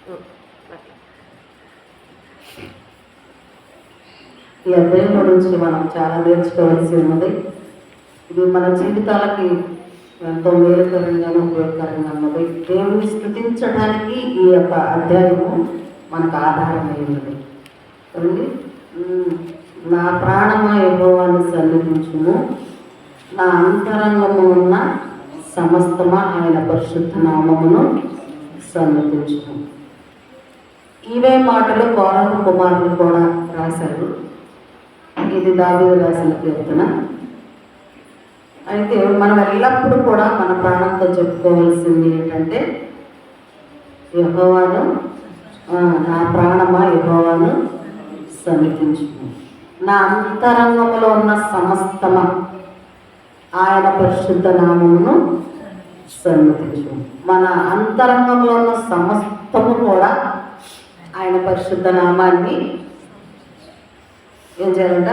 ఈ అధ్యాయం గురించి మనం చాలా నేర్చుకోవాల్సి ఉన్నది. ఇది మన జీవితాలకి ఎంతో మేలుకరంగా ఉపయోగకరంగా ఉన్నది. దేవుని స్తుతించడానికి ఈ యొక్క అధ్యాయము మనకు ఆధారమై ఉన్నది. నా ప్రాణమ యెహోవాను సన్నిధించుము, నా అంతరంగము ఉన్న సమస్తమా ఆయన పరిశుద్ధ నామమును సన్నిధించుము. ఇవే మాటలు కోరహు కుమారులు కూడా రాశారు. ఇది దావీదు రాసిన కీర్తన. అయితే మనం ఎల్లప్పుడూ కూడా మన ప్రాణంతో చెప్పుకోవాల్సింది ఏంటంటే, యెహోవాను నా ప్రాణమా యెహోవాను సన్నిధించుము, నా అంతరంగంలో ఉన్న సమస్తమా ఆయన పరిశుద్ధ నామమును సన్నిధించుము. మన అంతరంగంలో ఉన్న సమస్తము కూడా ఆయన పరిశుద్ధ నామాన్ని ఏం చేయాలంట?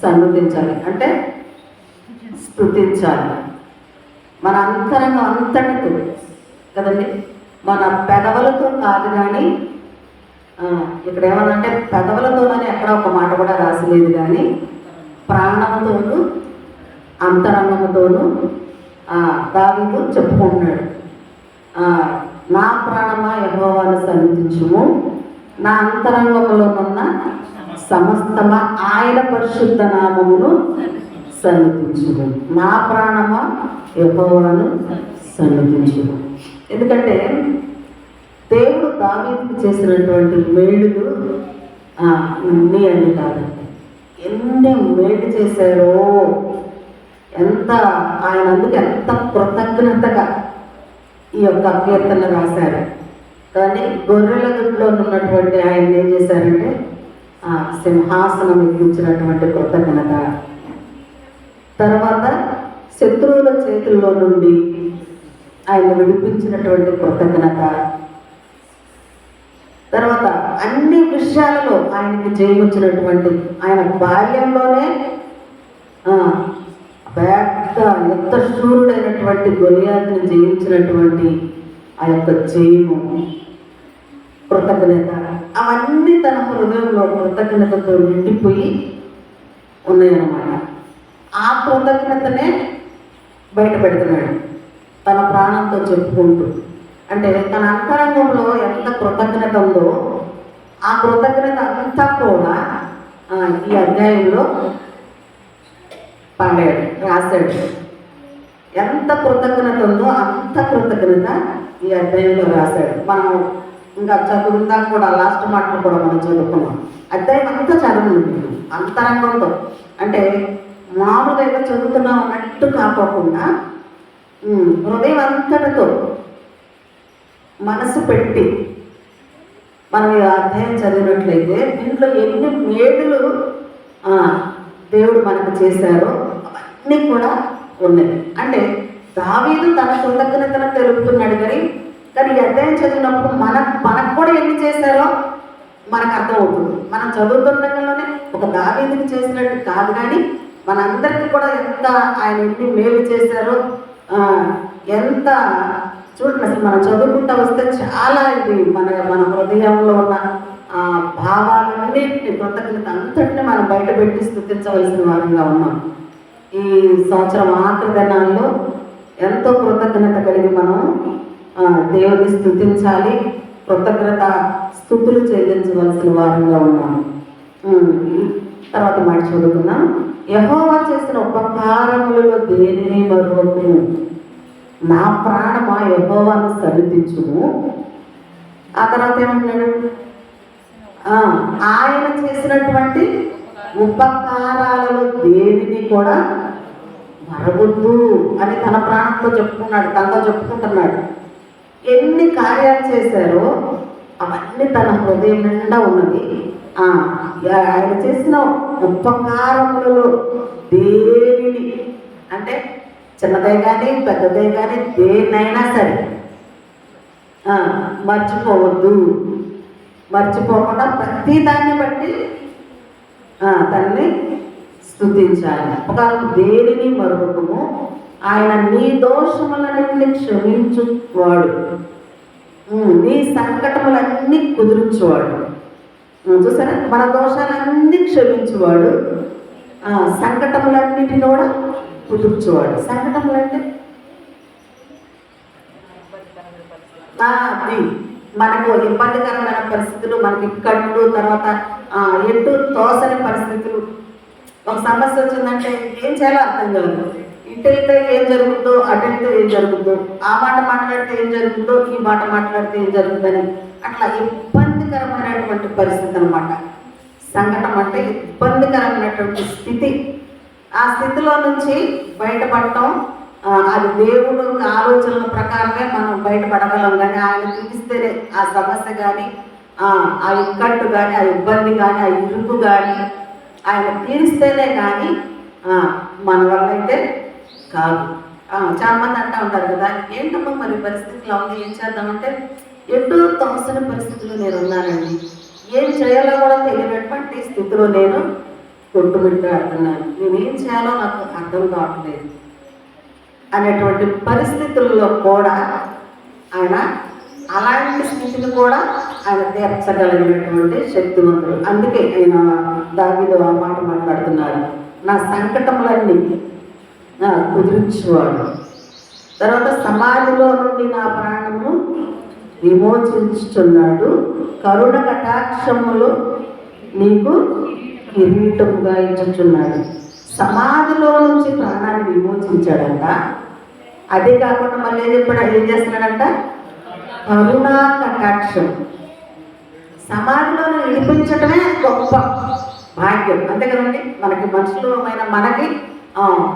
సన్నిధించాలి, అంటే స్తుతించాలి. మన అంతరంగం అంతటితో కదండి, మన పెదవులతో కాదు. కానీ ఇక్కడ ఏమన్నంటే పెదవులతోనని ఎక్కడ ఒక మాట కూడా రాసలేదు, కానీ ప్రాణంతోనూ అంతరంగంతోనూ దావీదు చెప్పుకుంటున్నాడు. నా ప్రాణమా యెహోవాను సన్నిధించుము, నా అంతరంగంలోనున్న సమస్తమా ఆయన పరిశుద్ధ నామమును సన్నిధించుము. నా ప్రాణమా యెహోవాను సన్నిధించుము. ఎందుకంటే దేవుడు దావీదుకు చేసినటువంటి మేలులు ఇన్ని అని కాదండి, ఎన్ని మేలు చేశారో, ఎంత ఆయన అందుకు ఎంత కృతజ్ఞతగా ఈ యొక్క కీర్తన రాశారు. కానీ గొర్రెల గుడిలో ఉన్నటువంటి ఆయన ఏం చేశారంటే సింహాసనం ఎక్కించినటువంటి కృతజ్ఞత, తర్వాత శత్రువుల చేతుల్లో నుండి ఆయన విడిపించినటువంటి కృతజ్ఞత, తర్వాత అన్ని విషయాలలో ఆయనకి జయమిచ్చినటువంటి, ఆయన బాల్యంలోనే పెద్ద ఎంత శూరుడైనటువంటి గొలియాతుని జయించినటువంటి ఆ యొక్క జయము, కృతజ్ఞత, అవన్నీ తన హృదయంలో కృతజ్ఞతతో నిండిపోయి ఉన్నాయన్నమాట. ఆ కృతజ్ఞతనే బయట పెడుతున్నాడు తన ప్రాణంతో చెప్పుకుంటూ. అంటే తన అంతరంగంలో ఎంత కృతజ్ఞత ఉందో ఆ కృతజ్ఞత అంతా కూడా ఈ అధ్యాయంలో పాడాడు, రాశాడు. ఎంత కృతజ్ఞత ఉందో అంత కృతజ్ఞత ఈ అధ్యాయంలో రాశాడు. మనం ఇంకా చదువుతా కూడా లాస్ట్ మాటలు కూడా మనం చదువుకున్నాం. అధ్యాయం అంతా చదవండి అంతరంగంతో, అంటే మామూలుగా ఏదో చదువుతున్నాం అన్నట్టు కాకోకుండా హృదయం అంతటితో మనసు పెట్టి మనం ఈ అధ్యాయం చదివినట్లయితే దీంట్లో ఎన్ని మేలులు దేవుడు మనకు చేశారో అవన్నీ కూడా ఉన్నాయి. అంటే దావీదు తన కృతజ్ఞతను తెలుపుతున్నాడు, కానీ ఈ అధ్యాయం చదివినప్పుడు మనకు కూడా ఎన్ని చేశారో మనకు అర్థమవుతుంది. మనం చదువుతుండగానే ఒక దావీదుకి చేసినట్టు కాదు, కానీ మనందరికీ కూడా ఎంత ఆయన ఎన్ని మేలు చేశారో ఎంత చూడండి. అసలు మనం చదువుకుంటూ వస్తే చాలా ఇది మన హృదయంలో ఉన్న భావాలన్నింటినీ, కృతజ్ఞత అంతటిని మనం బయటపెట్టి స్థుతించవలసిన వారంగా ఉన్నాం. ఈ సంవత్సరం ఆఖరి దినాల్లో ఎంతో కృతజ్ఞత కలిగి మనం దేవుని స్థుతించాలి, కృతజ్ఞత స్థుతులు చెల్లించవలసిన వారంగా ఉన్నాం. తర్వాత మాట చదువుకున్నాం. యెహోవా చేసిన ఉపకారములలో దేనిని మరువకుము, నా ప్రాణమా యెహోవాను సన్నిధించుము. ఆ తర్వాత ఏమంటున్నాడు? ఆయన చేసినటువంటి ఉపకారాలలో దేనిని కూడా మరవద్దు అని తన ప్రాణంతో చెప్పుకున్నాడు, తనతో చెప్పుకుంటున్నాడు. ఎన్ని కార్యాలు చేశారో అవన్నీ తన హృదయం నిండా ఉన్నది. ఆయన చేసిన ఉపకారములలో దేనిని, అంటే చిన్నదే కానీ పెద్దదే కానీ దేన్నైనా సరే మర్చిపోవద్దు. మర్చిపోకుండా ప్రతి దాన్ని బట్టి తనని స్తుతించాలి. ఉపకారం దేనిని మరువకుము, ఆయన నీ దోషములన్నింటినీ క్షమించువాడు. నీ సంకటములన్నీ కుదుర్చువాడు. చూసారా, మన దోషాలన్నీ క్షమించువాడు, సంకటములన్నిటిని కూడా కుదుర్చువాడు. సంకటములంటే అది మనకు ఇబ్బందికరమైన పరిస్థితులు, మనకి కళ్ళు, తర్వాత ఎటు తోసని పరిస్థితులు. ఒక సమస్య వచ్చిందంటే ఏం చేయాలో అర్థం కాదు. ఇటు వెళ్తే ఏం జరుగుతుందో, అటు వెళ్తే ఏం జరుగుతుందో, ఆ మాట మాట్లాడితే ఏం జరుగుతుందో, ఈ మాట మాట్లాడితే ఏం జరుగుతుందని అట్లా ఇబ్బందికరమైనటువంటి పరిస్థితి అనమాట. సంకటం అంటే ఇబ్బందికరమైనటువంటి స్థితి. ఆ స్థితిలో నుంచి బయటపడటం, అది దేవుడు ఆలోచనల ప్రకారమే మనం బయటపడగలం. కానీ ఆయన చూపిస్తేనే ఆ సమస్య కానీ, ఆ ఇక్కట్టు కానీ, ఆ ఇబ్బంది కానీ, ఆ ఇరుకు కానీ ఆయన తీరిస్తేనే కానీ మన వల్ల అయితే కాదు. చాలా మంది అంటూ ఉంటారు కదా, ఏంటమ్మా మరి పరిస్థితులు ఉంది, ఏం చేద్దామంటే ఎటు తోసని పరిస్థితులు నేను ఉన్నానండి, ఏం చేయాలో కూడా తెలియనటువంటి స్థితిలో నేను కొట్టుమిట్టాడుతున్నాను, నేనేం చేయాలో నాకు అర్థం కావట్లేదు అనేటువంటి పరిస్థితుల్లో కూడా ఆయన అలాంటి స్థితిని కూడా ఆయన తీర్చగలిగినటువంటి శక్తివంతుడు. అందుకే ఆయన దావీదు ఆ మాట మాట్లాడుతున్నారు, నా సంకటములన్నీ కుదిరించువాడు. తర్వాత సమాధిలో నుండి నా ప్రాణమును విమోచించుచున్నాడు, కరుణ కటాక్షములు నీకు కిరీటముగా ఇచ్చుచున్నాడు. సమాధిలో నుంచి ప్రాణాన్ని విమోచించాడంట. అదే కాకుండా మళ్ళీ ఏం చేస్తున్నాడంట, కరుణా కటాక్షం. సమాధిలో విడిపించటమే గొప్ప భాగ్యం, అంతే కదండి. మనకి మనుషులమైన మనకి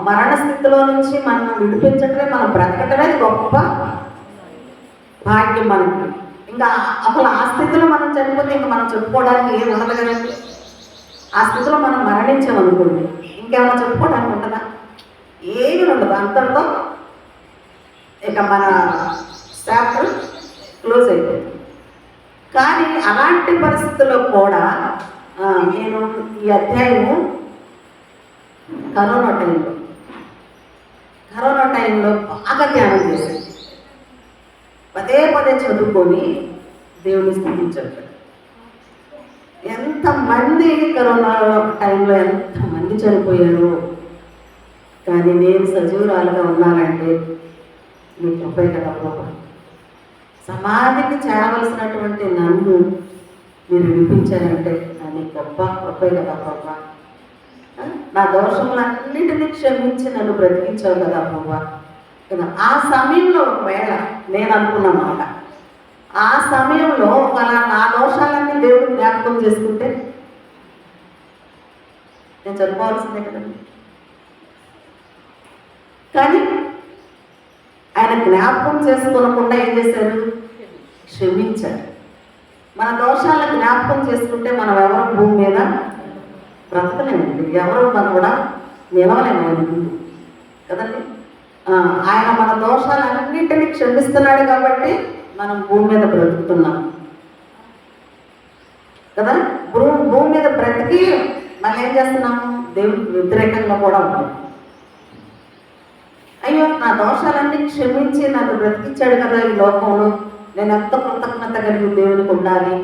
మరణ స్థితిలో నుంచి మనం విడిపించటమే, మనం బ్రతకటమే గొప్ప భాగ్యం మనకి. ఇంకా అసలు ఆ స్థితిలో మనం చనిపోతే ఇంకా మనం చెప్పుకోవడానికి ఏం ఉండదు కదండి. ఆ స్థితిలో మనం మరణించామనుకోండి ఇంకేమైనా చెప్పుకోవడానికి ఉంటుందా? ఏమీ ఉండదు. అంతటితో ఇక మన చాప్టర్ క్లోజ్ అయిపోయింది. కానీ అలాంటి పరిస్థితుల్లో కూడా నేను ఈ అధ్యాయము కరోనా టైంలో బాగా ధ్యానం చేశాను. పదే పదే చదువుకొని దేవుని స్థితించాడు. ఎంతమంది కరోనా టైంలో ఎంతమంది చనిపోయారు, కానీ నేను సజీవురాలుగా ఉన్నానంటే మీ కృపే కదా ప్రభా. సమాధికి చేరవలసినటువంటి నన్ను మీరు వినిపించారంటే అది గొప్ప కృపే కదా ప్రభా. నా దోషములన్నిటినీ క్షమించి నన్ను బ్రతికించావు కదా ప్రభా. ఆ సమయంలో ఒకవేళ నేను అనుకున్న మాట, ఆ సమయంలో అలా నా దోషాలన్నీ దేవుడు జ్ఞాపకం చేసుకుంటే నేను చనిపోవాల్సిందే కదండి. కానీ ఆయన జ్ఞాపకం చేసుకోనకుండా ఏం చేశారు, క్షమించారు. మన దోషాలను జ్ఞాపకం చేసుకుంటే మనం ఎవరు భూమి మీద బ్రతకలేమండి, ఎవరు మనం కూడా నిలవలేము కదండి. ఆయన మన దోషాలన్నింటినీ క్షమిస్తున్నాడు కాబట్టి మనం భూమి మీద బ్రతుకుతున్నాం కదా. భూమి మీద బ్రతికి మనం ఏం చేస్తున్నాము, దేవుడికి వ్యతిరేకంగా కూడా ఉంటాం. అయ్యో నా దోషాలన్నీ క్షమించి నన్ను బ్రతికించాడు కదా ఈ లోకంలో, నేను ఎంత కృతజ్ఞత కలిగి దేవునికి ఉండాలి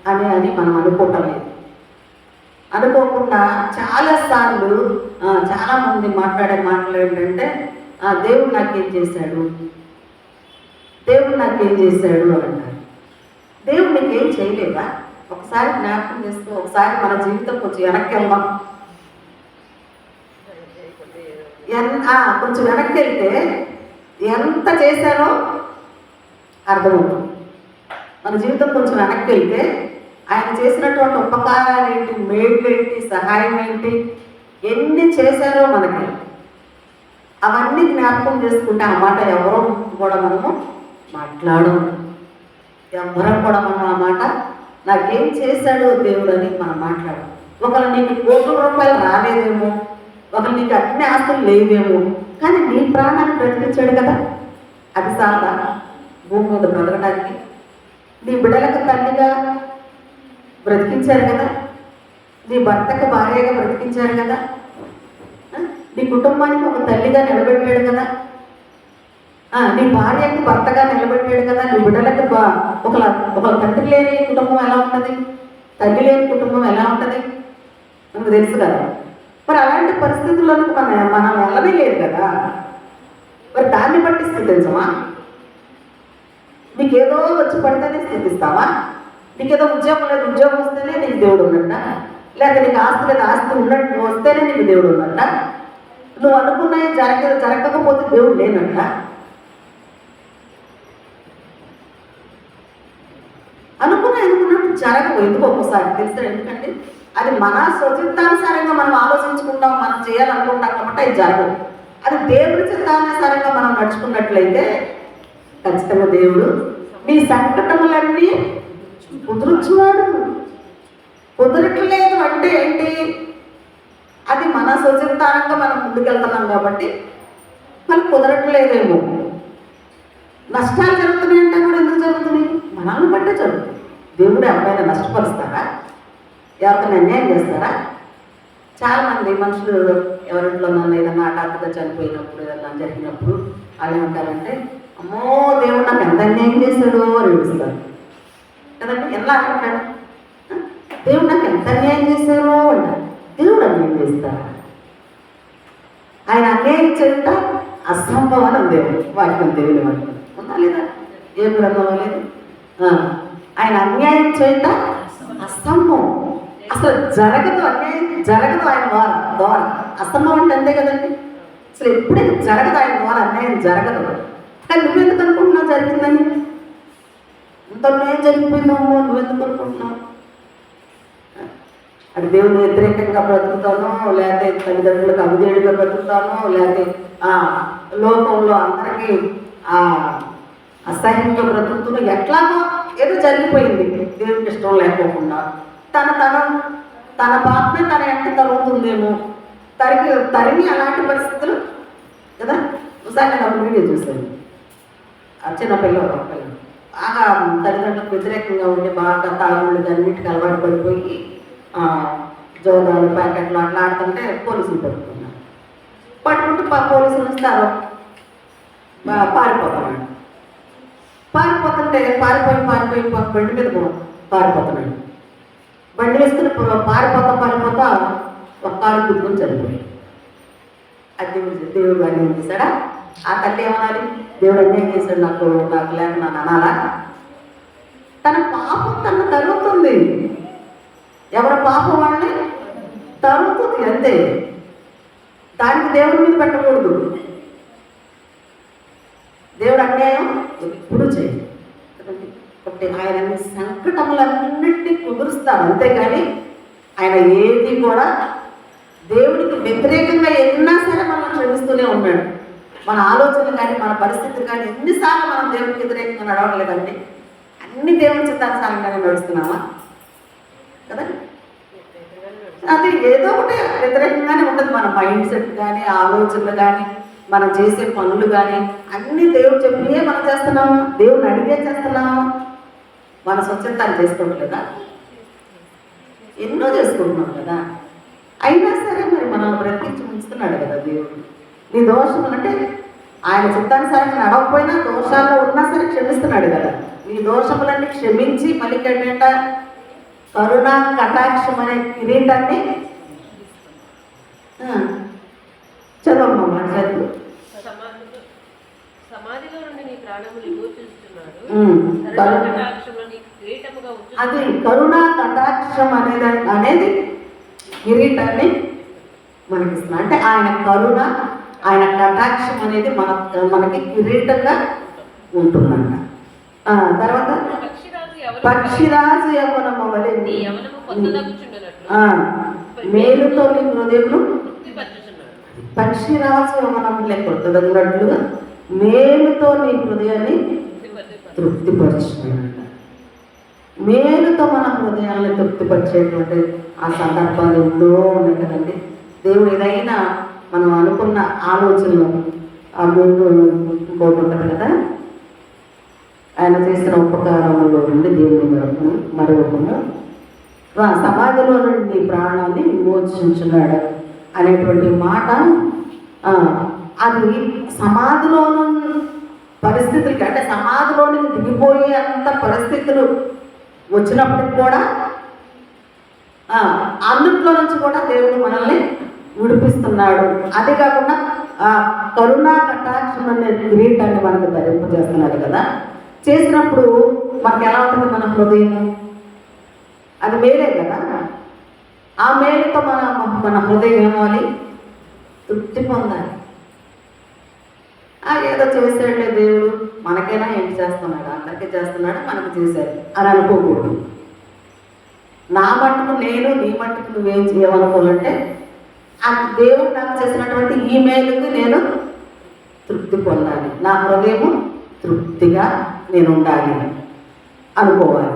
అని మనం అనుకోవటం లేదు. అనుకోకుండా చాలాసార్లు చాలామంది మాట్లాడే మాటలు ఏంటంటే దేవుడు నాకేం చేశాడు, దేవుడు నాకేం చేశాడు అని అంటారు. దేవుడు నీకేం చేయలేదా? ఒకసారి జ్ఞాపకం చేసుకో. ఒకసారి మన జీవితం కొంచెం వెనక్కి వెళ్దాం. కొంచెం వెనక్కి వెళ్తే ఎంత చేశారో అర్థమవుతుంది. మన జీవితం కొంచెం వెనక్కి వెళ్తే ఆయన చేసినటువంటి ఉపకారాలు ఏంటి, మేలు ఏంటి, సహాయం ఏంటి, ఎన్ని చేశారో మనకి అవన్నీ జ్ఞాపకం చేసుకుంటే ఆ మాట ఎవరో కూడా మనము మాట్లాడము. ఎవరం కూడా మనం ఆ మాట నాకేం చేశాడు దేవుడు అని మనం మాట్లాడము. ఒకవేళ నీకు ₹1,00,00,000 రాలేదేమో, ఒకవేళ నీకు అన్ని ఆస్తులు లేవేమో, కానీ నీ ప్రాణాన్ని బ్రతికించాడు కదా. అది సాదా భూమి మీద బ్రతకడానికి? నీ బిడ్డలకు తల్లిగా బ్రతికించారు కదా, నీ భర్తకు భార్యగా బ్రతికించారు కదా, నీ కుటుంబానికి ఒక తల్లిగా నిలబెట్టాడు కదా, నీ భార్యకు భర్తగా నిలబెట్టాడు కదా, నీ బిడ్డలకు ఒక తండ్రి లేని కుటుంబం ఎలా ఉంటుంది, తల్లి లేని కుటుంబం ఎలా ఉంటుంది మనకు తెలుసు కదా. మరి అలాంటి పరిస్థితుల్లోకి మనం వెళ్ళనే లేదు కదా. మరి దాన్ని బట్టి స్థితించమా? నీకేదో వచ్చి పడితేనే స్థితిస్తావా? నీకేదో ఉద్యోగం లేదు, ఉద్యోగం వస్తేనే నీకు దేవుడు ఉన్నట్ట, లేకపోతే నీకు ఆస్తి లేదు, ఆస్తి ఉన్నట్టు వస్తేనే నీకు దేవుడు ఉన్నట్ట, నువ్వు అనుకున్నవి జరగకపోతే దేవుడు లేనట్ట. అనుకున్నట్టు జరగవు. ఎందుకు ఒక్కోసారి తెలుసా? ఎందుకంటే అది మన స్వచిత్తానుసారంగా మనం ఆలోచించుకుంటాం, మనం చేయాలనుకుంటాం కాబట్టి అది జరగదు. అది దేవుడి చిత్తానుసారంగా మనం నడుచుకున్నట్లయితే ఖచ్చితంగా దేవుడు నీ సంకటములన్నీ కుదుర్చువాడు. కుదరట్లేదు అంటే ఏంటి? అది మన స్వచిత్తానంగా మనం ముందుకెళ్తున్నాం కాబట్టి మనకు కుదరట్లేదేమో. నష్టాలు జరుగుతున్నాయి అంటే కూడా ఎందుకు జరుగుతున్నాయి? మనల్ని బట్టే జరుగుతుంది. దేవుడు ఎవరైనా నష్టపరుస్తారా? ఎవరికైనా అన్యాయం చేస్తారా? చాలామంది మనుషులు ఎవరింట్లో నన్ను ఏదన్నా హఠాత్తుగా చనిపోయినప్పుడు ఏదన్నా జరిగినప్పుడు వాళ్ళు ఏమంటారంటే, అమ్మో దేవుడు నాకు ఎంత అన్యాయం చేశాడో అని ఏడుస్తారు కదండి. ఎలా అంటాడు? దేవుడు నాకు ఎంత అన్యాయం చేశారో అంటారు. దేవుడు అన్యాయం చేస్తారా? ఆయన అన్యాయం చేయట అసంభవం అని దేవుడు వాక్యం దేవుని వాక్యం ఉందా లేదా? ఏం గ్రంథం లేదు. ఆయన అన్యాయం చేయట అసంభవం, అసలు జరగదు. అన్యాయం జరగదు ఆయన ద్వారా. అసంభవం అంటే అంతే కదండి. అసలు ఎప్పుడైతే జరగదు ఆయన ద్వారా, అన్యాయం జరగదు. కానీ నువ్వెందుకు అనుకుంటున్నావు జరిగిందని? ఇంత అన్యాయం జరిగిపోయిందాము నువ్వెందుకు అనుకుంటున్నావు? అది దేవుని వ్యతిరేకంగా బ్రతుకుతాను, లేకపోతే తల్లిదండ్రులకు అవిధేయుడిగా బ్రతుకుతాను, లేకపోతే లోకంలో అందరికీ అసహ్యంగా బ్రతుకుతున్నా, ఎట్లాగో ఏదో జరిగిపోయింది దేవునికి ఇష్టం లేకోకుండా. తన పాపమే తన ఎంత తరుగుతుందేమో, తరిమి అలాంటి పరిస్థితులు కదా. ఒకసారి నేను ఒక వీడియో చూశాను. చిన్న పిల్లలు బాగా తల్లిదండ్రులకు వ్యతిరేకంగా ఉండి బాగా తాగుళ్ళు అన్నింటికి అలవాటు పడిపోయి జోదాలు ప్యాకెట్లు అట్లా ఆడుతుంటే పోలీసులు పట్టుకున్నారు. పట్టుకుంటే పోలీసులు వస్తారు, పారిపోతుంటే పారిపోయి బండి మీద పారిపోతున్నాడు. బండి వేసుకుని పారిపోతా ఒక కారు గుర్తుని చనిపోయాడు. అది దేవుడు అన్యాయం చేశాడా? ఆ తల్లి ఏమనాలి? దేవుడు అన్యాయం చేశాడు నాకు లేక నన్ను అనాలా? తన పాపం తను తరుగుతుంది. ఎవరి పాపం వాళ్ళని తరుగుతుంది అంతే. దానికి దేవుడి మీద పెట్టకూడదు. దేవుడు అన్యాయం ఎప్పుడు చేయదు. కాబట్టి ఆయన సంకటములన్నింటినీ కుదురుస్తారు, అంతేగాని ఆయన ఏది కూడా దేవుడికి వ్యతిరేకంగా ఎన్నా సరే మనం క్షమిస్తూనే ఉన్నాడు. మన ఆలోచనలు కానీ మన పరిస్థితులు కానీ ఎన్నిసార్లు మనం దేవుడికి వ్యతిరేకంగా నడవట్లేదండి. అన్ని దేవుని చిత్తానుసారంగానే నడుస్తున్నామా కదా? అది ఏదో ఒకటి వ్యతిరేకంగానే ఉంటుంది. మన మైండ్ సెట్ కానీ ఆలోచనలు కానీ మనం చేసే పనులు కానీ అన్నీ దేవుడు చెప్పియే మనం చేస్తున్నాము, దేవుడిని అడిగే చేస్తున్నాము. మన స్వచ్ఛతాలు చేసుకోవట్లేదా? ఎన్నో చేసుకుంటున్నాం కదా. అయినా సరే మరి మనం బ్రతికించి ఉంచుతున్నాడు కదా దేవుడు. నీ దోషములు అంటే ఆయన చిత్తానుసారంగా నడవకపోయినా దోషాల్లో ఉన్నా సరే క్షమిస్తున్నాడు కదా. నీ దోషములన్నీ క్షమించి మళ్ళీ ఏంటంట కరుణా కటాక్షం అనే కిరీటాన్ని చదవమ్మా మాట్లాడు. అది కరుణా కటాక్షం అనేది కిరీటాన్ని మనకిస్తున్నా. అంటే ఆయన కరుణ ఆయన కటాక్షం అనేది మనకి కిరీటంగా ఉంటుందంట. తర్వాత పక్షిరాజు యవ్వనము వలె మేలుతో నీ హృదయమును పక్షిరాజు యవ్వనములే కొత్తదగినట్లుగా మేలుతో నీ హృదయాన్ని తృప్తిపరచుకున్నాడు. మేలుతో మన హృదయాన్ని తృప్తిపరిచేటువంటి ఆ సందర్భాలు ఎన్నో ఉన్నాయి కదండి. దేవుడు ఏదైనా మనం అనుకున్న ఆలోచనలు ఆ ముందు ఇంకోటి ఉంటుంది కదా, ఆయన చేసిన ఉపకారంలో నుండి దేవుని మరొకము సమాధిలో నుండి ప్రాణాన్ని విమోచించున్నాడు అనేటువంటి మాట. అది సమాధిలోని పరిస్థితులకి, అంటే సమాధిలోనికి దిగిపోయే అంత పరిస్థితులు వచ్చినప్పటికి కూడా అందుట్లో నుంచి కూడా దేవుడు మనల్ని విడిపిస్తున్నాడు. అదే కాకుండా కరుణా కటాక్షం అనే కిరీటాన్ని మనకు ధరింపజేస్తున్నాడు కదా. చేసినప్పుడు మనకు ఎలా ఉంటుంది? మన హృదయం అది మేలే కదా. ఆ మేలుతో మన హృదయం ఏమవాలి? తృప్తి పొందాలి. ఏదో చేసాడులే దేవుడు, మనకైనా ఏంటి చేస్తున్నాడు, అందరికీ చేస్తున్నాడు, మనకు చేశాడు అని అనుకోకూడదు. నా మట్టుకు నేను, నీ మట్టుకు నువ్వేం చేయమనుకోవాలంటే ఆ దేవుడు నాకు చేసినటువంటి ఈ మేలుకి నేను తృప్తి పొందాలి, నా హృదయము తృప్తిగా నేను ఉండాలి అనుకోవాలి.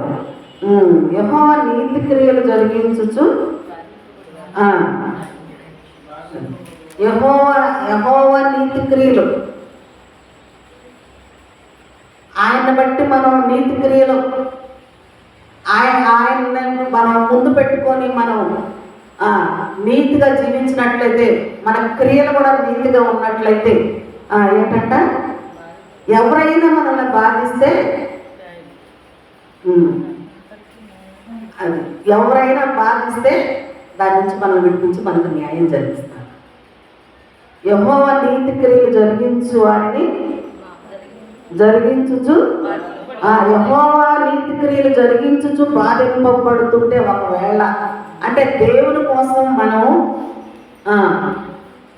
యెహోవా నీతి క్రియలు జరిగించుచు యెహోవా నీతి క్రియలు, ఆయన బట్టి మనం నీతి క్రియలు ఆయన మనం ముందు పెట్టుకొని మనం నీతిగా జీవించినట్లయితే, మన క్రియలు కూడా నీతిగా ఉన్నట్లయితే ఏంటంట, ఎవరైనా మనల్ని బాధిస్తే అది ఎవరైనా బాధిస్తే దాని నుంచి మనల్ని విడిపించి మనకు న్యాయం జరిగిస్తారు. యెహోవా నీతి క్రియలు జరిగించు వారిని జరిగించుచు యెహోవా నీతి క్రియలు జరిగించుచు బాధింపబడుతుంటే, ఒకవేళ అంటే దేవుని కోసం మనం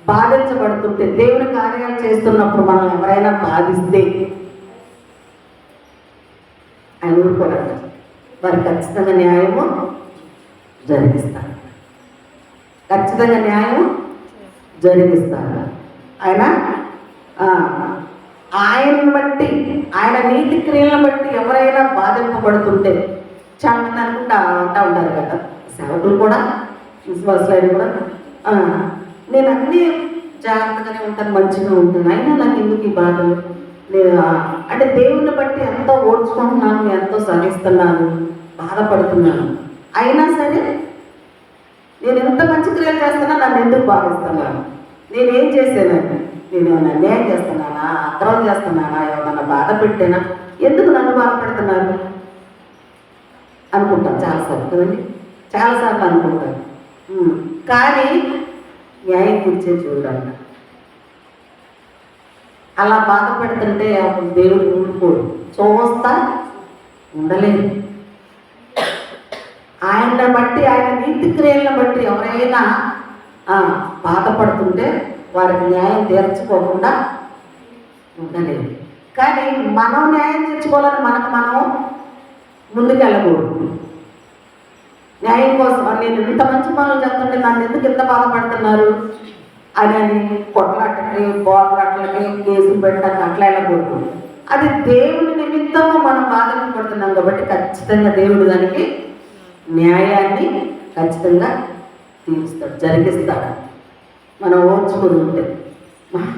బాధించబడుతుంటే, దేవుని కార్యాలు చేస్తున్నప్పుడు మనం ఎవరైనా బాధిస్తే ఆయన ఊరుకోలేదు, వారికి ఖచ్చితంగా న్యాయము జరిగిస్తారు. ఖచ్చితంగా న్యాయం జరిగిస్తారు. ఆయనను బట్టి, ఆయన నీతి క్రియలను బట్టి ఎవరైనా బాధింపబడుతుంటే, చాలా మంది అంటూ ఉంటారు కదా, సేవకులు కూడా, విశ్వాసులైన కూడా, నేను అన్నీ జాగ్రత్తగానే ఉంటాను, మంచిగా ఉంటాను, అయినా నాకు ఎందుకు ఈ బాధలు, అంటే దేవుణ్ణి బట్టి ఎంతో ఓడ్చుకుంటున్నాను, ఎంతో సహిస్తున్నాను, బాధపడుతున్నాను, అయినా సరే నేను ఎంత మంచి క్రియలు చేస్తున్నా నన్ను ఎందుకు భావిస్తున్నాను, నేనేం చేశానండి, నేను ఏమైనా అన్యాయం చేస్తున్నానా, అక్రమం చేస్తున్నానా, ఏమన్నా బాధ పెట్టానా, ఎందుకు నన్ను బాధపడుతున్నారు అనుకుంటాను చాలాసార్లు కదండి, చాలాసార్లు అనుకుంటాను. కానీ న్యాయం తీర్చే చూడండి, అలా బాధపడుతుంటే దేవుడు ఊరుకోడు, చూస్తా ఉండలేదు. ఆయన బట్టి, ఆయన నీతి క్రియలను బట్టి ఎవరైనా బాధపడుతుంటే వారికి న్యాయం తీర్చుకోకుండా ఉండలేదు. కానీ మనం న్యాయం తీర్చుకోవాలని మనం ముందుకెళ్ళకూడదు. న్యాయం కోసం నేను ఇంత మంచి పనులు చేస్తుంటే నన్ను ఎందుకు ఇంత బాధపడుతున్నారు అని కొట్లాటకి, పోట్లాటలకి, కేసులు పెట్టడానికి అట్లా వెళ్ళకూడదు. అది దేవుని నిమిత్తము మనం బాధపడుతున్నాం కాబట్టి ఖచ్చితంగా దేవుడు దానికి న్యాయాన్ని ఖచ్చితంగా తీరుస్తాడు, జరిగిస్తాడు. మనం ఓర్చుకుని ఉంటే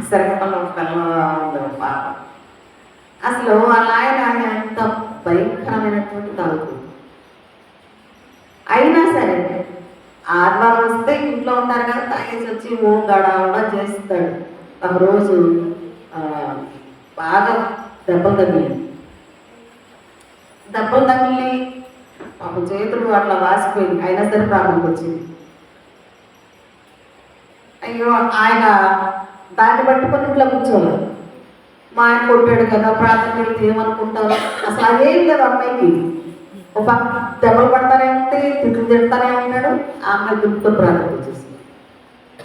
సరకల్లో పాప అసలు వాళ్ళ ఆయన ఎంత భయంకరమైనటువంటి తాగుతుంది. అయినా సరే ఆదివారం వస్తే ఇంట్లో ఉంటారు కదా, తాగేసి వచ్చి గడావుడా చేస్తాడు. ఒకరోజు బాగా దెబ్బలు తగిలి పాపం చేతులు అట్లా వాసిపోయింది, అయినా సరే ప్రాబ్లంకి వచ్చింది. అయ్యో, ఆయన దాన్ని పట్టుకొని ఇట్లా కూర్చోవాలి. మా ఆయన కొట్టాడు కదా, ప్రార్థన చేస్తే ఏమనుకుంటారు, అసలు అదేం లేదు. అమ్మాయికి ఒక దెబ్బలు పడతానే ఉంటే, తిట్లు తిడతానే ఉంటాడు. ఆ అమ్మాయి దుఃఖతో ప్రార్థన వచ్చేసింది.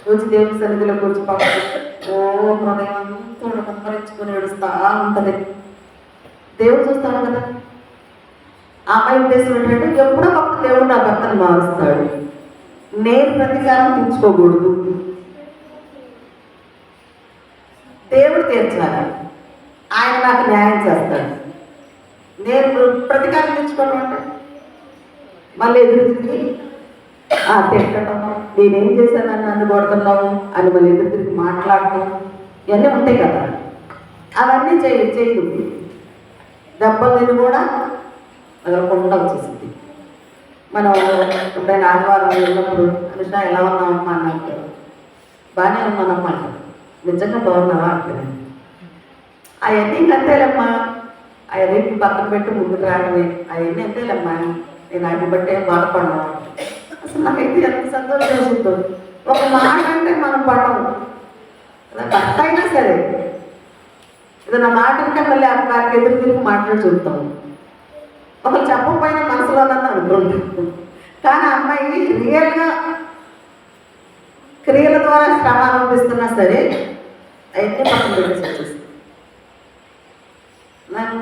వచ్చి దేవుని సన్నిధిలో కూర్చి పాపం హృదయం కంపరించుకొని ఏడుస్తా ఉంటుంది. దేవుడు చూస్తాడు కదా. ఆ అమ్మాయి ఉద్దేశం ఏంటంటే, ఎప్పుడో ఒక దేవుడు నా భర్తను మారుస్తాడు, నేను ప్రతీకారం తీర్చుకోకూడదు, దేవుడు తీర్చాలి, ఆయన నాకు న్యాయం చేస్తాడు, నేను ప్రతీకారం తీర్చుకోవడం అంటే మళ్ళీ ఎదురు తిరిగి తిట్టడం, నేనేం చేశానని నన్ను కొడుతున్నావు అని మళ్ళీ ఎదురు తిరిగి మాట్లాడటం, ఇవన్నీ ఉంటాయి కదా. అవన్నీ చేయదు. దెబ్బలు తిని కూడా వదలకుండా వచ్చేసింది. మనం ఎప్పుడైనా ఆదివారం వెళ్ళినప్పుడు అనుష ఎలా ఉన్నామమ్మా అన్నట్టు, బాగానే ఉన్నానమ్మా అంటారు. నిజంగా బాగున్నావా అంటారు. అవన్నీ అంతేలమ్మా, అవన్నీ పక్కన పెట్టి ముందుకు రావడమే. అవన్నీ అంతేలమ్మా, నేను వాటిని బట్టి ఏం బాధపడను. అసలు నాకైతే ఎంత సంతోషం వేస్తుందో. ఒక మాట అంటే మనం పడము కదా, భర్త అయినా సరే ఏదైనా మాట అంటే మళ్ళీ దానికి ఎదురు తిరిగి మాట్లాడి చూపుతాము. ఒకరు చెప్పకపోయినా మనసులోనన్నా అనుకుంటాం. కానీ ఆ అమ్మాయి రియల్గా క్రియల ద్వారా శ్రమ అనుభవిస్తున్నా సరే అవన్నీ పక్కన పెట్టేసి వచ్చేస్తుంది.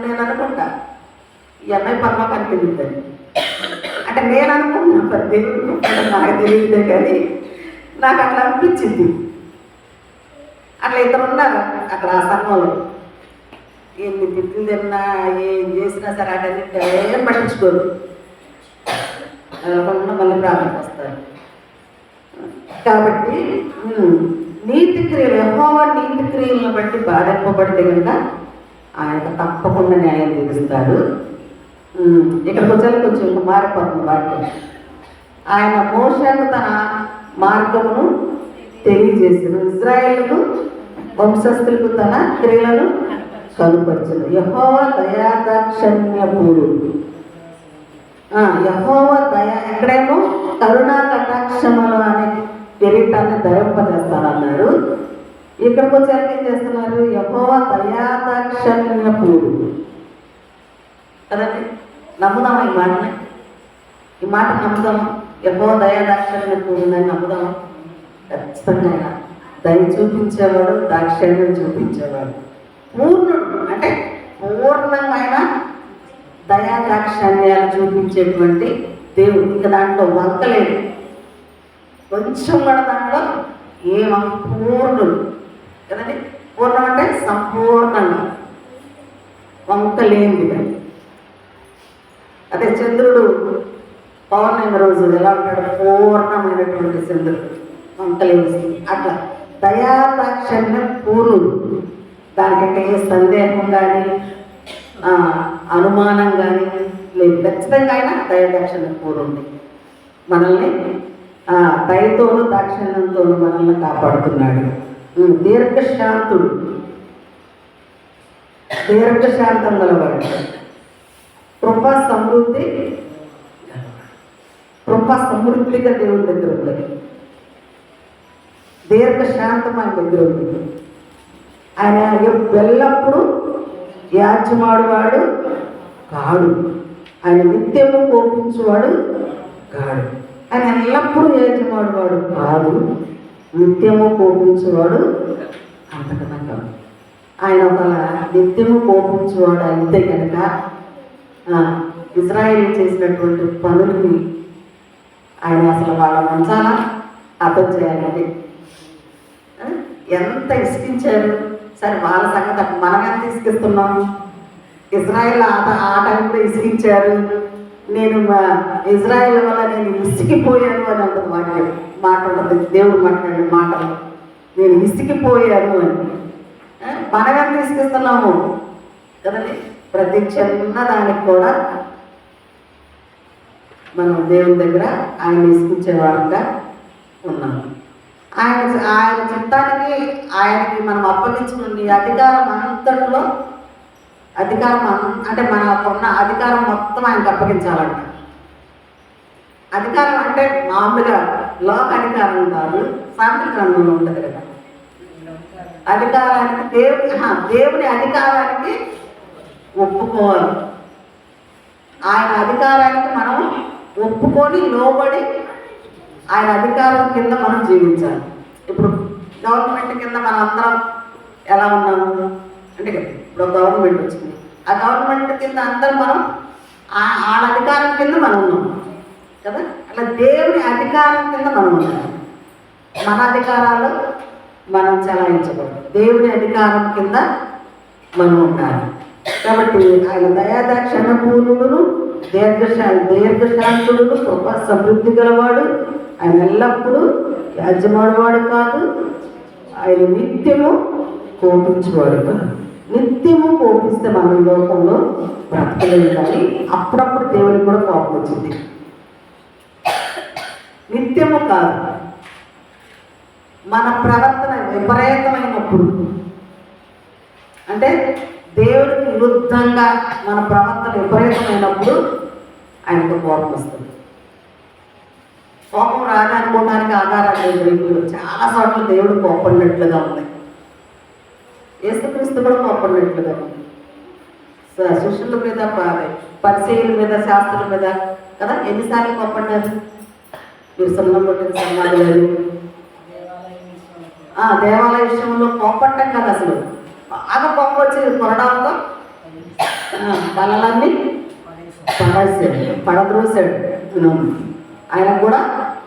నేను అనుకుంటా ఈ అమ్మాయి పరలోకానికి వెళ్ళిద్దని. అంటే నేను అనుకుంటున్నా, దేవుడు నాకు తెలియదే, కానీ నాకు అట్లా అనిపించింది. అట్లా ఇద్దరు ఉన్నారు అక్కడ ఆ సంఘంలో. ఎన్ని తిట్లు తిన్నా ఏం చేసినా సరే అటన్నిటి ఏం పట్టించుకోరు. మళ్ళీ ప్రార్థన వస్తారు. కాబట్టి నీతి క్రియలు, యెహోవా నీతి క్రియలను బట్టి బాధింపబడితే కనుక ఆయన తప్పకుండా న్యాయం తీరుస్తాడు. ఇక్కడికి వచ్చాక కొంచెం మారిపోతుంది వాక్యం. ఆయన మోషేకు తన మార్గమును తెలియజేసాడు, ఇశ్రాయేలుకు వంశస్థులకు తన క్రియలను కనుపరచను. యెహోవా దయాదాక్షిణ్యపూరుడు. యెహోవా దయా, ఎక్కడేమో కరుణా కటాక్షములు అనే కిరీటాన్ని ధరింపజేస్తానన్నారు. ఇక్కడికి వచ్చాక ఏం చేస్తున్నారు? యెహోవా దయాదాక్షిణ్యపూరుడు కదండి. నమ్ముదామా ఈ మాటని? ఈ మాట నమ్ముదామా? యెహోవా దయాదాక్షిణ్యపూరుడని నమ్ముదామా? ఖచ్చితంగా ఆయన దయ చూపించేవాడు, దాక్షిణ్యం చూపించేవాడు, పూర్ణుడు. అంటే పూర్ణంగా ఆయన దయా దాక్షిణ్యాలు చూపించేటువంటి దేవుడు. ఇంకా దాంట్లో వంకలేదు, కొంచెం కూడా దాంట్లో పూర్ణుడు కదండి. పూర్ణం అంటే సంపూర్ణంగా, వంకలేనిది. అదే చంద్రుడు పౌర్ణమి రోజు ఎలా ఉంటాడు? పూర్ణమైనటువంటి చంద్రుడు, వంకలేని. అట్లా దయాదాక్షిణ్యం పూర్ణుడు. దానికి ఏ సందేహం కానీ అనుమానం కానీ లేదు. ఖచ్చితంగా ఆయన దయాదాక్షిణ్యం పూర్ణుడు. మనల్ని దయతోనూ దాక్షిణ్యంతోనూ మనల్ని కాపాడుతున్నాడు. దీర్ఘశాంతుడు, దీర్ఘశాంతం గలవాడు, కృపా సమృద్ధి, కృపా సమృద్ధిగా దేవుడి దగ్గర ఉంది. దీర్ఘశాంతం ఆయన దగ్గర ఉంది. ఆయన ఎల్లప్పుడూ యాజ్యమాడువాడు కాడు, ఆయన నిత్యము కోపించువాడు కాడు. ఆయన ఎల్లప్పుడూ యాజ్యమాడువాడు కాదు, నిత్యము కోపించేవాడు అంతకన్నా కాదు. ఆయన ఒక నిత్యము కోపించేవాడు అయితే కనుక ఇజ్రాయేల్ చేసినటువంటి పనులకి ఆయన అసలు వాళ్ళ మంచాల అర్థం చేయాలండి. ఎంత ఇసుకించారు. సరే వాళ్ళ సంగతి మనం ఎంత ఇసుకిస్తున్నాం? ఇజ్రాయేల్ ఆ టైంలో ఇసుకించారు. నేను ఇజ్రాయేల్ వల్ల నేను ఇసికిపోయాను అని అంత మాట ఉంటుంది. దేవుడు మాట్లాడే మాటలు, నేను ఇసికిపోయాను అని. మనం ఎంత ఇసుకిస్తున్నాము కదండి. ప్రతి చిన్న దానికి కూడా మనం దేవుని దగ్గర ఆయన ఇసుకించే వారంగా ఉన్నాము. ఆయన చిత్తానికి ఆయనకి మనం అప్పగించుకున్న అధికారం అంతట్లో, అధికారం అంటే మనకున్న అధికారం మొత్తం ఆయనకు అప్పగించాలంట. అధికారం అంటే మామూలుగా లోక అధికారం కాదు, శాంతి గ్రంథంలో ఉంటుంది కదా. అధికారానికి దేవుని అధికారానికి ఒప్పుకోవాలి. ఆయన అధికారానికి మనం ఒప్పుకొని లోబడి ఆయన అధికారం కింద మనం జీవించాలి. ఇప్పుడు గవర్నమెంట్ కింద మనం అందరం ఎలా ఉన్నాము అంటే, ఇప్పుడు గవర్నమెంట్ వచ్చింది, ఆ గవర్నమెంట్ కింద అందరం మనం వాళ్ళ అధికారం కింద మనం ఉన్నాము కదా. అట్లా దేవుని అధికారం కింద మనం ఉన్నాము. మన అధికారాలు మనం చలాయించకూడదు, దేవుని అధికారం కింద మనం ఉండాలి. కాబట్టి ఆయన దయాదాక్షిణ పూర్ణుడును, దీర్ఘశాంతుడును, కృపా సమృద్ధి గలవాడు. ఆయన ఎల్లప్పుడూ యాజ్యమాడేవాడు కాదు, ఆయన నిత్యము కోపించేవాడు కాదు. నిత్యము కోపిస్తే మన లోకంలో బ్రతకలేదు. కానీ అప్పుడప్పుడు దేవునికి కూడా కోపం వచ్చింది, నిత్యము కాదు. మన ప్రవర్తన విపరీతమైనప్పుడు, అంటే దేవుడికి విరుద్ధంగా మన ప్రవర్తన విపరీతమైనప్పుడు ఆయనకు కోపం వస్తుంది. కోపం రాదనుకోవడానికి ఆధారాలు లేదు. బైబిల్లో చాలా చోట్ల దేవుడు కోపడినట్లుగా ఉన్నాయి. యేసుక్రీస్తు కూడా కోపడినట్లుగా ఉంది. శిష్యుల మీద, పరిచయుల మీద, శాస్త్రుల మీద కదా ఎన్నిసార్లు కోపడ్డారు? మీరు సున్నం కొట్టిన సన్నాలు లేదు. దేవాలయ విషయంలో కోపట్టం కదా, అసలు బాగా కోపం వచ్చి కొరడాలతో బలలన్నీ పడద్రోసాడు. ఆయన కూడా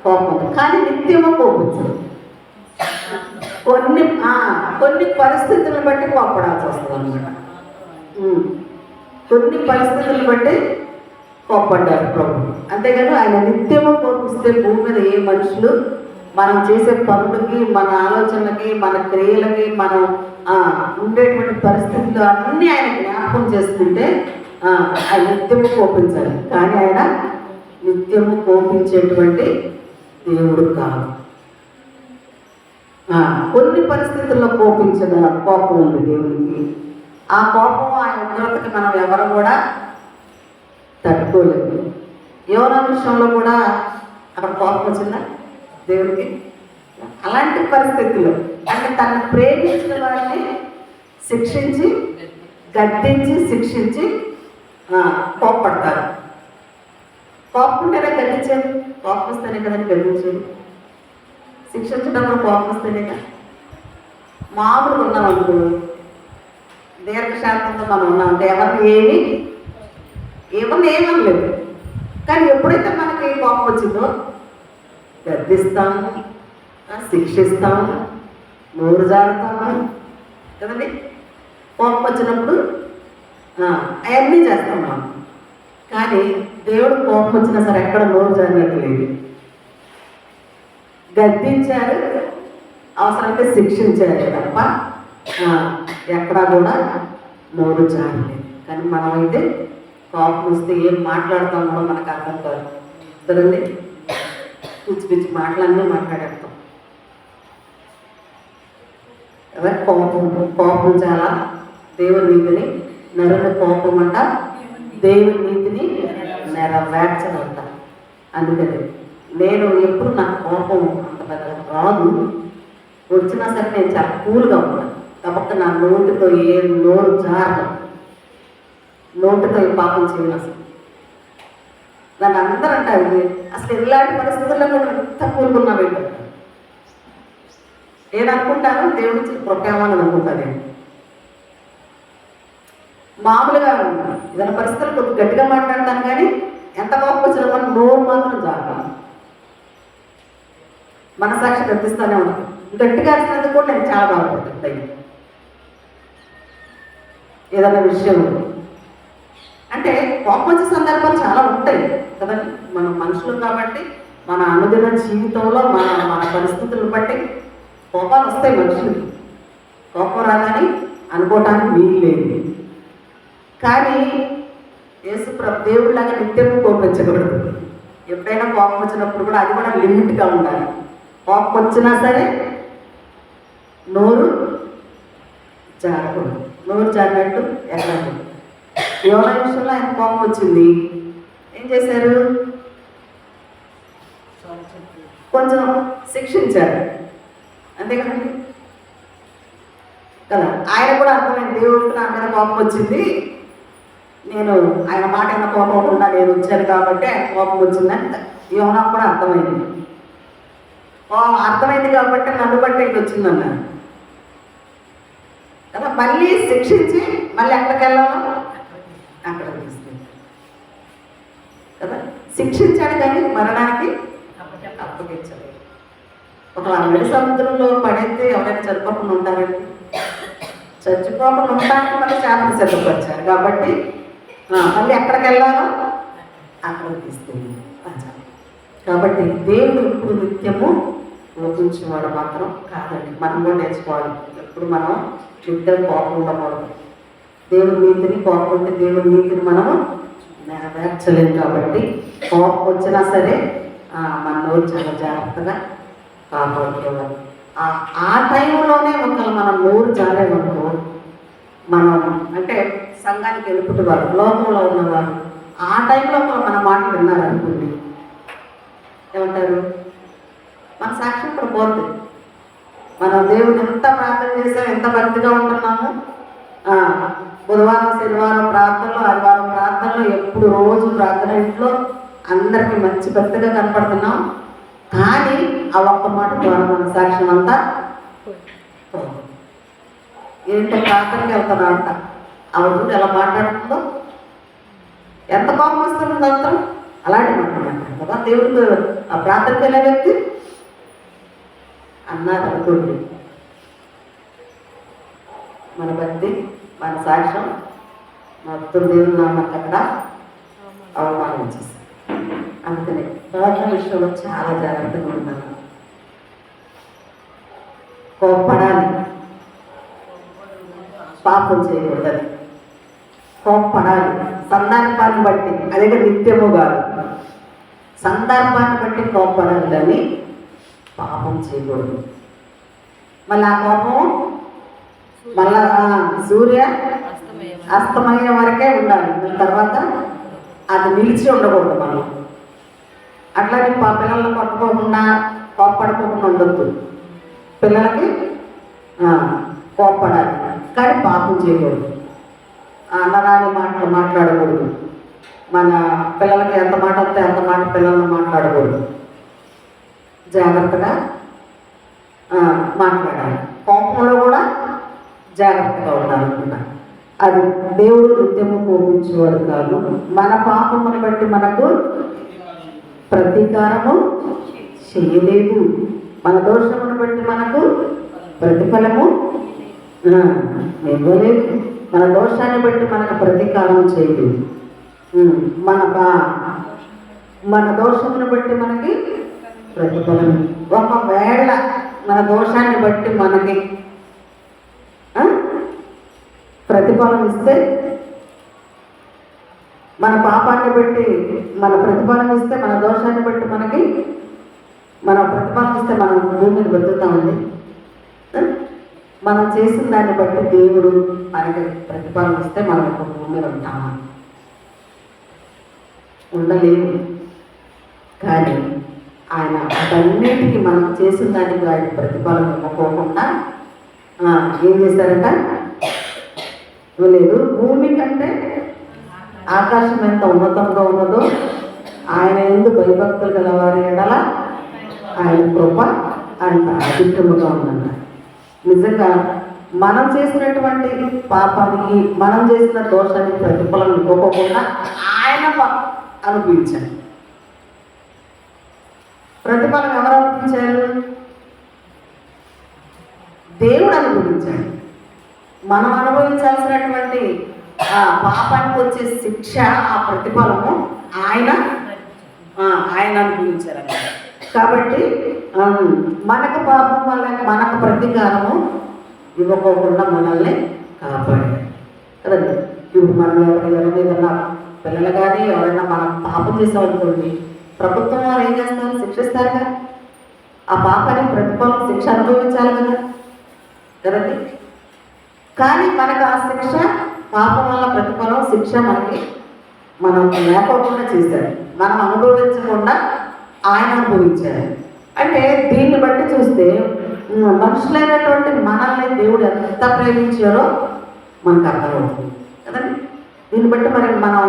కోపం, కానీ నిత్యము కోపించాడు. కొన్ని పరిస్థితులను బట్టి కోపడాల్సి వస్తుంది అన్నమాట. కొన్ని పరిస్థితులను బట్టి కోపడ్డారు ప్రభు. అంతేగాని ఆయన నిత్యము కోపిస్తే భూమి మీద ఏ మనుషులు మనం చేసే పనులకి, మన ఆలోచనలకి, మన క్రియలకి, మనం ఉండేటువంటి పరిస్థితులు అన్నీ ఆయన జ్ఞాపకం చేసుకుంటే ఆయన నిత్యము కోపించాలి. కానీ ఆయన నిత్యము కోపించేటువంటి దేవుడు కాదు. కొన్ని పరిస్థితుల్లో కోపం ఉంది దేవుడికి. ఆ కోపం, ఆ ఉగ్రతకి మనం ఎవరు కూడా తట్టుకోలేదు. యోనా విషయంలో కూడా అక్కడ కోపం వచ్చిందా దేవుడికి? అలాంటి పరిస్థితుల్లో అంటే తను ప్రేమించిన వారిని శిక్షించి, గద్దించి, శిక్షించి కోపడతారు. కోపం ఉంటేనే గద్దించేది, కోపం వస్తేనే కదని గద్దించేది. శిక్షించడంలో కోపం వస్తేనే కదా. మామూలుగా ఉన్నామనుకో, దీర్ఘశాంతంతో మనం ఉన్నామంటే ఎవరిని ఏమనలేదు. కానీ ఎప్పుడైతే మనకి కోపం వచ్చిందో గద్దిస్తాము, శిక్షిస్తాము, నోరు జారుతాము కదండి. కోపం వచ్చినప్పుడు అవన్నీ చేస్తాం మనం. కానీ దేవుడు కోపం వచ్చినా సరే ఎక్కడ నోరు జారినట్టు లేదు. గద్దించారు, అవసరమైతే శిక్షించారు తప్ప ఎక్కడా కూడా నోరు జారలేదు. కానీ మనమైతే కోపం వస్తే ఏం మాట్లాడతాం కూడా మనకు అర్థం కాదు కదండి. పిచ్చి పిచ్చి మాటలన్నీ మాట్లాడేస్తాం. కోపం చాలా దేవుని నీతిని నరుని కోపం అంట దేవుని నీతిని నెరవేర్చదంట. అందుకని నేను ఎప్పుడు నా కోపం అంత పెద్ద రాదు, వచ్చినా సరే నేను చాలా కూల్గా ఉంటాను. కాబట్టి నా నోటితో నోరు జారదు, నోటితో ఈ పాపం చేయను. అసలు దాన్ని అందరూ అంటారు, అసలు ఇలాంటి పరిస్థితుల్లో కూడా ఎంత కూలుకున్నా పెట్టారు. నేను అనుకుంటాను దేవుడి నుంచి కృపేమని అనుకుంటాను. నేను మామూలుగా ఏదైనా పరిస్థితులు కొద్దిగా గట్టిగా మాట్లాడతాను, కానీ ఎంత కోపం వచ్చినా మనం నోరు మాత్రం జాగ్రత్త, మనసాక్షి గర్తిస్తూనే ఉంటుంది. గట్టిగా అరిసినందుకు కూడా నేను చాలా బాధపడుతుంది. ఏదైనా విషయం అంటే కోపం వచ్చే సందర్భాలు చాలా ఉంటాయి కదండి. మనం మనుషులు కాబట్టి మన అనుదిన జీవితంలో మన పరిస్థితులను బట్టి కోపాలు వస్తాయి మనుషులకి. కోపం రాదని అనుకోవటానికి వీలు లేదు. కానీ దేవుడిలాగా నిత్యము కోపించకూడదు. ఎప్పుడైనా కోపం వచ్చినప్పుడు కూడా అది కూడా లిమిట్గా ఉండాలి. కోపం వచ్చినా సరే నోరు జారకూడదు. నోరు జారినట్టు ఎక్కడదు. యోనా విషయంలో ఆయన కోపం వచ్చింది, ఏం చేశారు? కొంచెం శిక్షించారు, అంతే కదండి కదా. ఆయన కూడా అర్థమైంది, దేవుడికి నా మీద కోపం వచ్చింది, నేను ఆయన మాట అయినా కోపం అవ్వకుండా నేను వచ్చాను కాబట్టి ఆయన కోపం వచ్చిందని యోనా కూడా అర్థమైంది. అర్థమైంది కాబట్టి నన్ను బట్టి వచ్చిందన్నారు కదా. మళ్ళీ శిక్షించి మళ్ళీ ఎక్కడికి వెళ్ళాలో అక్కడ తీసుకెళ్ళి కదా. శిక్షించాడు కానీ మరణానికి అప్పగించలేదు. ఒక అరవై సముద్రంలో పడైతే ఎవరైనా చనిపోకుండా ఉంటారండి? చచ్చిపోకుండా ఉండడానికి మళ్ళీ చేపలు సిద్ధపరిచారు కాబట్టి మళ్ళీ ఎక్కడికి వెళ్ళాలో అక్కడ తీసుకెళ్ళి పంచాలి. కాబట్టి దేవుడు ఇప్పుడు నిత్యము కోపించేవాడు మాత్రం కాదండి. మనం కూడా నేర్చుకోవాలి. ఎప్పుడు మనం నిత్యం కోపం ఉండకూడదు. దేవుడి నీతిని కోపం ఉంటే దేవుడి నీతిని మనము నెరవేర్చలేము. కాబట్టి కోపం వచ్చినా సరే మన నోరు చాలా జాగ్రత్తగా కాపాడుకోవాలి. ఆ టైంలోనే ఒకళ్ళు మనం నోరు జారేమనుకో మనం అంటే సంఘానికి వెళ్ళిపుట్టువారు, లోకంలో ఉన్నవారు ఆ టైంలో మన మాటలు విన్నారనుకోండి, ఏమంటారు? మన సాక్ష్యం కూడా పోతుంది. మనం దేవుని ఎంత ప్రార్థన చేసాం, ఎంత భక్తిగా ఉంటున్నాము. బుధవారం శనివారం ప్రార్థనలు, ఆదివారం ప్రార్థనలు, ఎప్పుడు రోజు ప్రార్థన ఇంట్లో అందరికీ మంచి భక్తిగా కనపడుతున్నాం. కానీ ఆ ఒక్క మాట ద్వారా మన సాక్ష్యం అంతా ఏంటో ప్రార్థనకి వెళ్తున్నా అంట. ఆవిడ ఎలా మాట్లాడుతుందో, ఎంత కోపం వస్తుంది అంతా అలాంటి మాట్లాడతారు కదా. దేవుడికి ఆ ప్రార్థనకి వెళ్ళే వ్యక్తి అన్నారు అనుకోండి, మన భక్తి మన సాక్ష్యం మొత్తం దేవుని నామకు అక్కడ అవమానం వచ్చేసి. అందుకని ప్రార్థన విషయంలో చాలా జాగ్రత్తగా ఉన్నాను. కోప్పడాలి, పాపం చేయకూడదని. కోప్పడాలి సందర్భాన్ని బట్టి, అదే నిత్యము కాదు, సందర్భాన్ని బట్టి కోప్పడాలి కానీ పాపం చేయకూడదు. మళ్ళీ ఆ కోపం మళ్ళా సూర్య అస్తమయ్యే వరకే ఉండాలి. తర్వాత అది నిలిచి ఉండకూడదు. మనం అట్లాగే పిల్లల్ని కొట్టుకోకుండా కోప్పడుకోకుండా ఉండొద్దు. పిల్లలకి కోప్పడాలి కానీ పాపం చేయకూడదు. అన్నరాని మాటలు మాట్లాడకూడదు. మన పిల్లలకి ఎంత మాట వస్తే అంత మాట పిల్లల్ని మాట్లాడకూడదు. జాగ్రత్తగా మాట్లాడాలి. కోపంలో కూడా జాగ్రత్తగా ఉండాలనుకున్నా. అది దేవుడు నిత్యము కోపించేవాడు కాదు. మన పాపమును బట్టి మనకు ప్రతీకారము చేయలేదు, మన దోషమును బట్టి మనకు ప్రతిఫలము ఇవ్వలేదు, మన దోషాన్ని బట్టి మనకు ప్రతీకారం చేయలేదు. మన దోషమును బట్టి మనకి ప్రతిఫలం. ఒకవేళ మన దోషాన్ని బట్టి మనకి ప్రతిఫలం ఇస్తే, మన పాపాన్ని బట్టి మన ప్రతిఫలం ఇస్తే, మన దోషాన్ని బట్టి మనకి మనం ప్రతిఫలం ఇస్తే మనం భూమి మీద బతుకుతామండి. మనం చేసిన దాన్ని బట్టి దేవుడు మనకి ప్రతిఫలం ఇస్తే మనం ఒక భూమి మీద ఉంటామా? ఉండలేము. కానీ ఆయన అటన్నిటికీ మనం చేసిన దానికి ఆయన ప్రతిఫలం ఇవ్వకోకుండా ఏం చేశారట? లేదు, భూమి కంటే ఆకాశం ఎంత ఉన్నతంగా ఉన్నదో ఆయన ఎందుకు భయభక్తులు గలవారి ఎడల ఆయన కృప అంత అధికముగా ఉందంట. నిజంగా మనం చేసినటువంటి పాపానికి, మనం చేసిన దోషానికి ప్రతిఫలం ఇవ్వకుండా ఆయన అనుభవించాడు. ప్రతిఫలం ఎవరు అనుభవించారు? దేవుడు అనుభవించాడు. మనం అనుభవించాల్సినటువంటి పాపానికి వచ్చే శిక్ష, ఆ ప్రతిఫలము ఆయన అనుభవించారు. కాబట్టి మనకు పాపం వల్ల మనకు ప్రతీకారము ఇవ్వకోకుండా మనల్ని కాపాడారు కదండి. ఇప్పుడు మనం ఎవరైనా పిల్లలు కానీ ఎవరైనా మనం పాపం చేసామనుకోండి, ప్రభుత్వం వారు ఏం చేస్తారు? శిక్షిస్తారు కదా. ఆ పాపానికి ప్రతిఫలం శిక్ష అనుభవించాలి కదా కదండి. కానీ మనకు ఆ శిక్ష, పాపం వల్ల ప్రతిఫలం శిక్ష మనం లేకోకుండా చేశారు. మనం అనుభవించకుండా ఆయన అనుభవించారు. అంటే దీన్ని బట్టి చూస్తే మనుషులైనటువంటి మనల్ని దేవుడు ఎంత ప్రేమించారో మనకు అర్థమవుతుంది కదండి. దీన్ని బట్టి మనం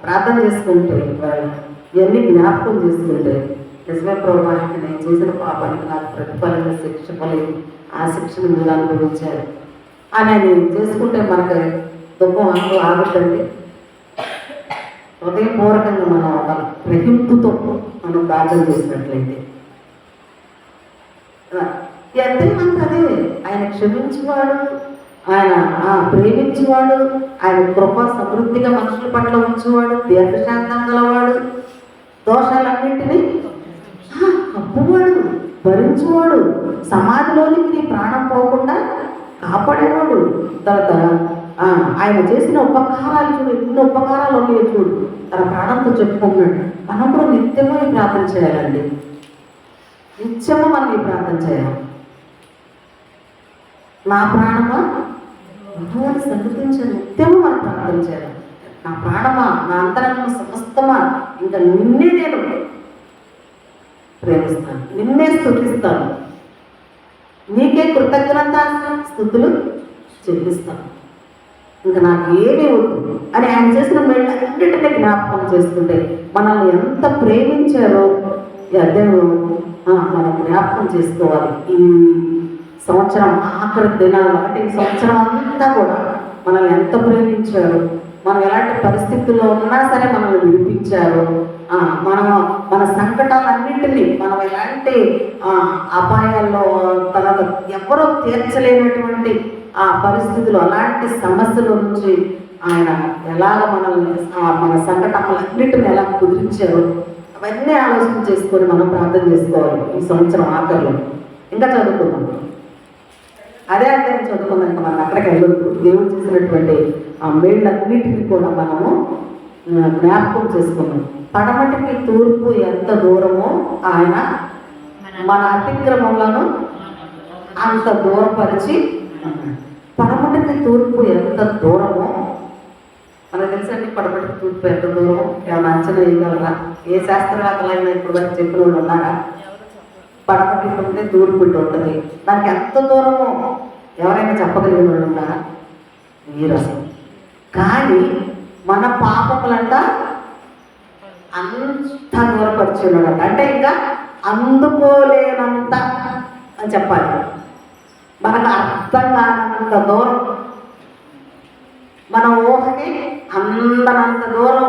ప్రార్థన చేసుకుంటే, ఇవన్నీ జ్ఞాపకం చేసుకుంటే, నిజమే ప్రభువా, నేను చేసిన పాపానికి నాకు ప్రతిఫలంగా శిక్ష ఇవ్వలేదు, ఆ శిక్షను మీరు అనుభవించారు అని చేసుకుంటే మనకు దుఃఖం ఆగుతుంది. హృదయపూర్వకంగా మనం ఒక గ్రహింపుతో మనం ప్రార్థన చేసినట్లయితే ఎంతేమంటే ఆయన క్షమించేవాడు, ఆయన ప్రేమించేవాడు, ఆయన కృప సమృద్ధిగా మనుషుల పట్ల ఉంచేవాడు, దీర్ఘశాంతం గలవాడు, దోషాలన్నింటినీ కప్పువాడు, భరించేవాడు, సమాధిలోనికి నీ ప్రాణం పోకుండా కాపాడేవాడు. తర్వాత ఆయన చేసిన ఉపకారాలు చూడు, ఎన్నో ఉపకారాలు ఉన్నాయో చూడు, తన ప్రాణంతో చెప్పుకున్నాడు. మనం కూడా నిత్యము ఈ ప్రార్థన చేయాలండి. నిత్యము మనం ఈ ప్రార్థన చేయాలి. నా ప్రాణమా యెహోవాను సన్నిధించే నిత్యము మనం ప్రార్థన చేయాలి. నా ప్రాణమా, నా అంతరంగం సమస్తమా, ఇంకా నిన్నే నేను ప్రేమిస్తాను, నిన్నే స్తుతిస్తాను, నీకే కృతజ్ఞత స్తుతులు చెల్లిస్తాను, ఇంకా నాకు ఏమీ వద్దు అని ఆయన చేసిన మేళ్ళన్నింటినీ జ్ఞాపకం చేసుకుంటే మనల్ని ఎంత ప్రేమించారో దేవుడు మనం జ్ఞాపకం చేసుకోవాలి. ఈ సంవత్సరం ఆఖరి దినాలు అంటే ఈ సంవత్సరం అంతా కూడా మనల్ని ఎంత ప్రేమించారు, మనం ఎలాంటి పరిస్థితుల్లో ఉన్నా సరే మనల్ని విడిపించారు. మన సంకటాలన్నింటినీ మనం ఎలాంటి అపాయాల్లో తర్వాత ఎవరో తీర్చలేనటువంటి ఆ పరిస్థితులు, అలాంటి సమస్యల నుంచి ఆయన ఎలాగ మనల్ని మన సంకటాలన్నింటినీ ఎలా కుదిరించారు అవన్నీ ఆలోచన చేసుకొని మనం ప్రార్థన చేసుకోవాలి. ఈ సంవత్సరం ఆఖరిలో ఇంకా చదువుకుందాం, అదే అధ్యాయం చదువుకుందాం. ఇంకా మనం అక్కడికి వెళ్ళొద్దు. దేవుడు చేసినటువంటి ఆ మేళ్ళన్నిటిని కూడా మనము జ్ఞాపకం చేసుకున్నాం. పడమటికి తూర్పు ఎంత దూరమో ఆయన మన అతిక్రమములను అంత దూరపరిచి, పడమటికి తూర్పు ఎంత దూరమో మనకు తెలుసండి. పడమటికి తూర్పు ఎంత దూరం ఏమైనా అంచనా వేయగలరా? ఏ శాస్త్రవేత్తలైనా ఇప్పుడు వరకు చెప్పిన వాళ్ళు ఉన్నారా? పడమటి ఉంటే తూర్పు ఉంటుంది, దానికి ఎంత దూరమో ఎవరైనా చెప్పగలిగిన వాళ్ళు ఉన్నారా? వీరసం. కానీ మన పాపములంట అంత దూరపరిచున్నాడంట, అంటే ఇంకా అందుకోలేనంత అని చెప్పాలి, మనకు అర్థం కానంత దూరం, మన ఊహకి అందనంత దూరం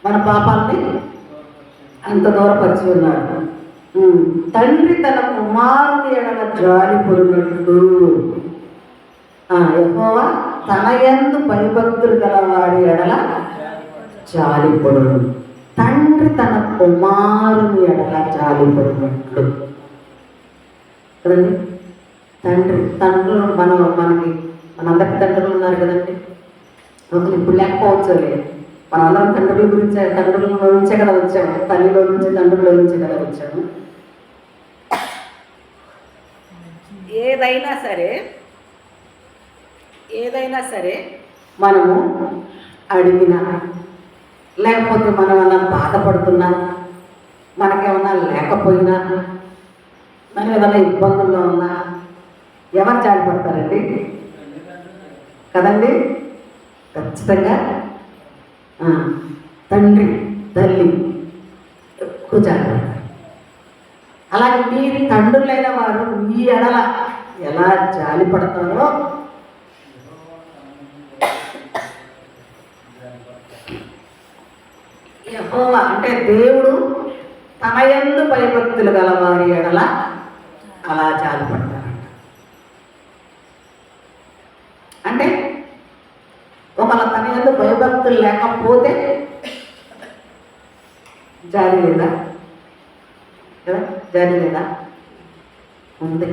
మన పాపాలని అంత దూరపరిచి ఉన్నాడు. తండ్రి తన కుమారుని ఎడల జాలి పొరుగట్టు యెహోవా తన యందు భయభక్తులు గలవాడి ఎడల జాలి పొరుగు. తండ్రి తన కుమారుని ఎడల జాలి పొరుగట్లు కదండి. తండ్రులు మనకి మనందరికి తండ్రులు ఉన్నారు కదండి. ఇప్పుడు లేకపోవచ్చు, మనందరం తండ్రుల గురించి తండ్రుల నుంచే కదా వచ్చాము, తల్లిలో నుంచి తండ్రుల నుంచే కదా వచ్చాము. ఏదైనా సరే మనము అడిగినా, లేకపోతే మనం ఏమన్నా బాధపడుతున్నా, మనకేమన్నా లేకపోయినా, మనం ఏదైనా ఇబ్బందుల్లో ఉన్నా ఎవరు జాలిపడతారండి? కదండి, ఖచ్చితంగా తండ్రి తల్లి ఎక్కువ జాలిపడతారు. అలాగే మీరు తండ్రులైన వారు మీ ఎడల ఎలా జాలి పడతారో యెహోవా అంటే దేవుడు తన యందు భయభక్తులు గలవారి ఎడల అలా జాలి పడతారంట. అంటే ఒకవేళ తన యందు భయభక్తులు లేకపోతే జాలి లేదా? కదా, జాలి లేదా? ఉంది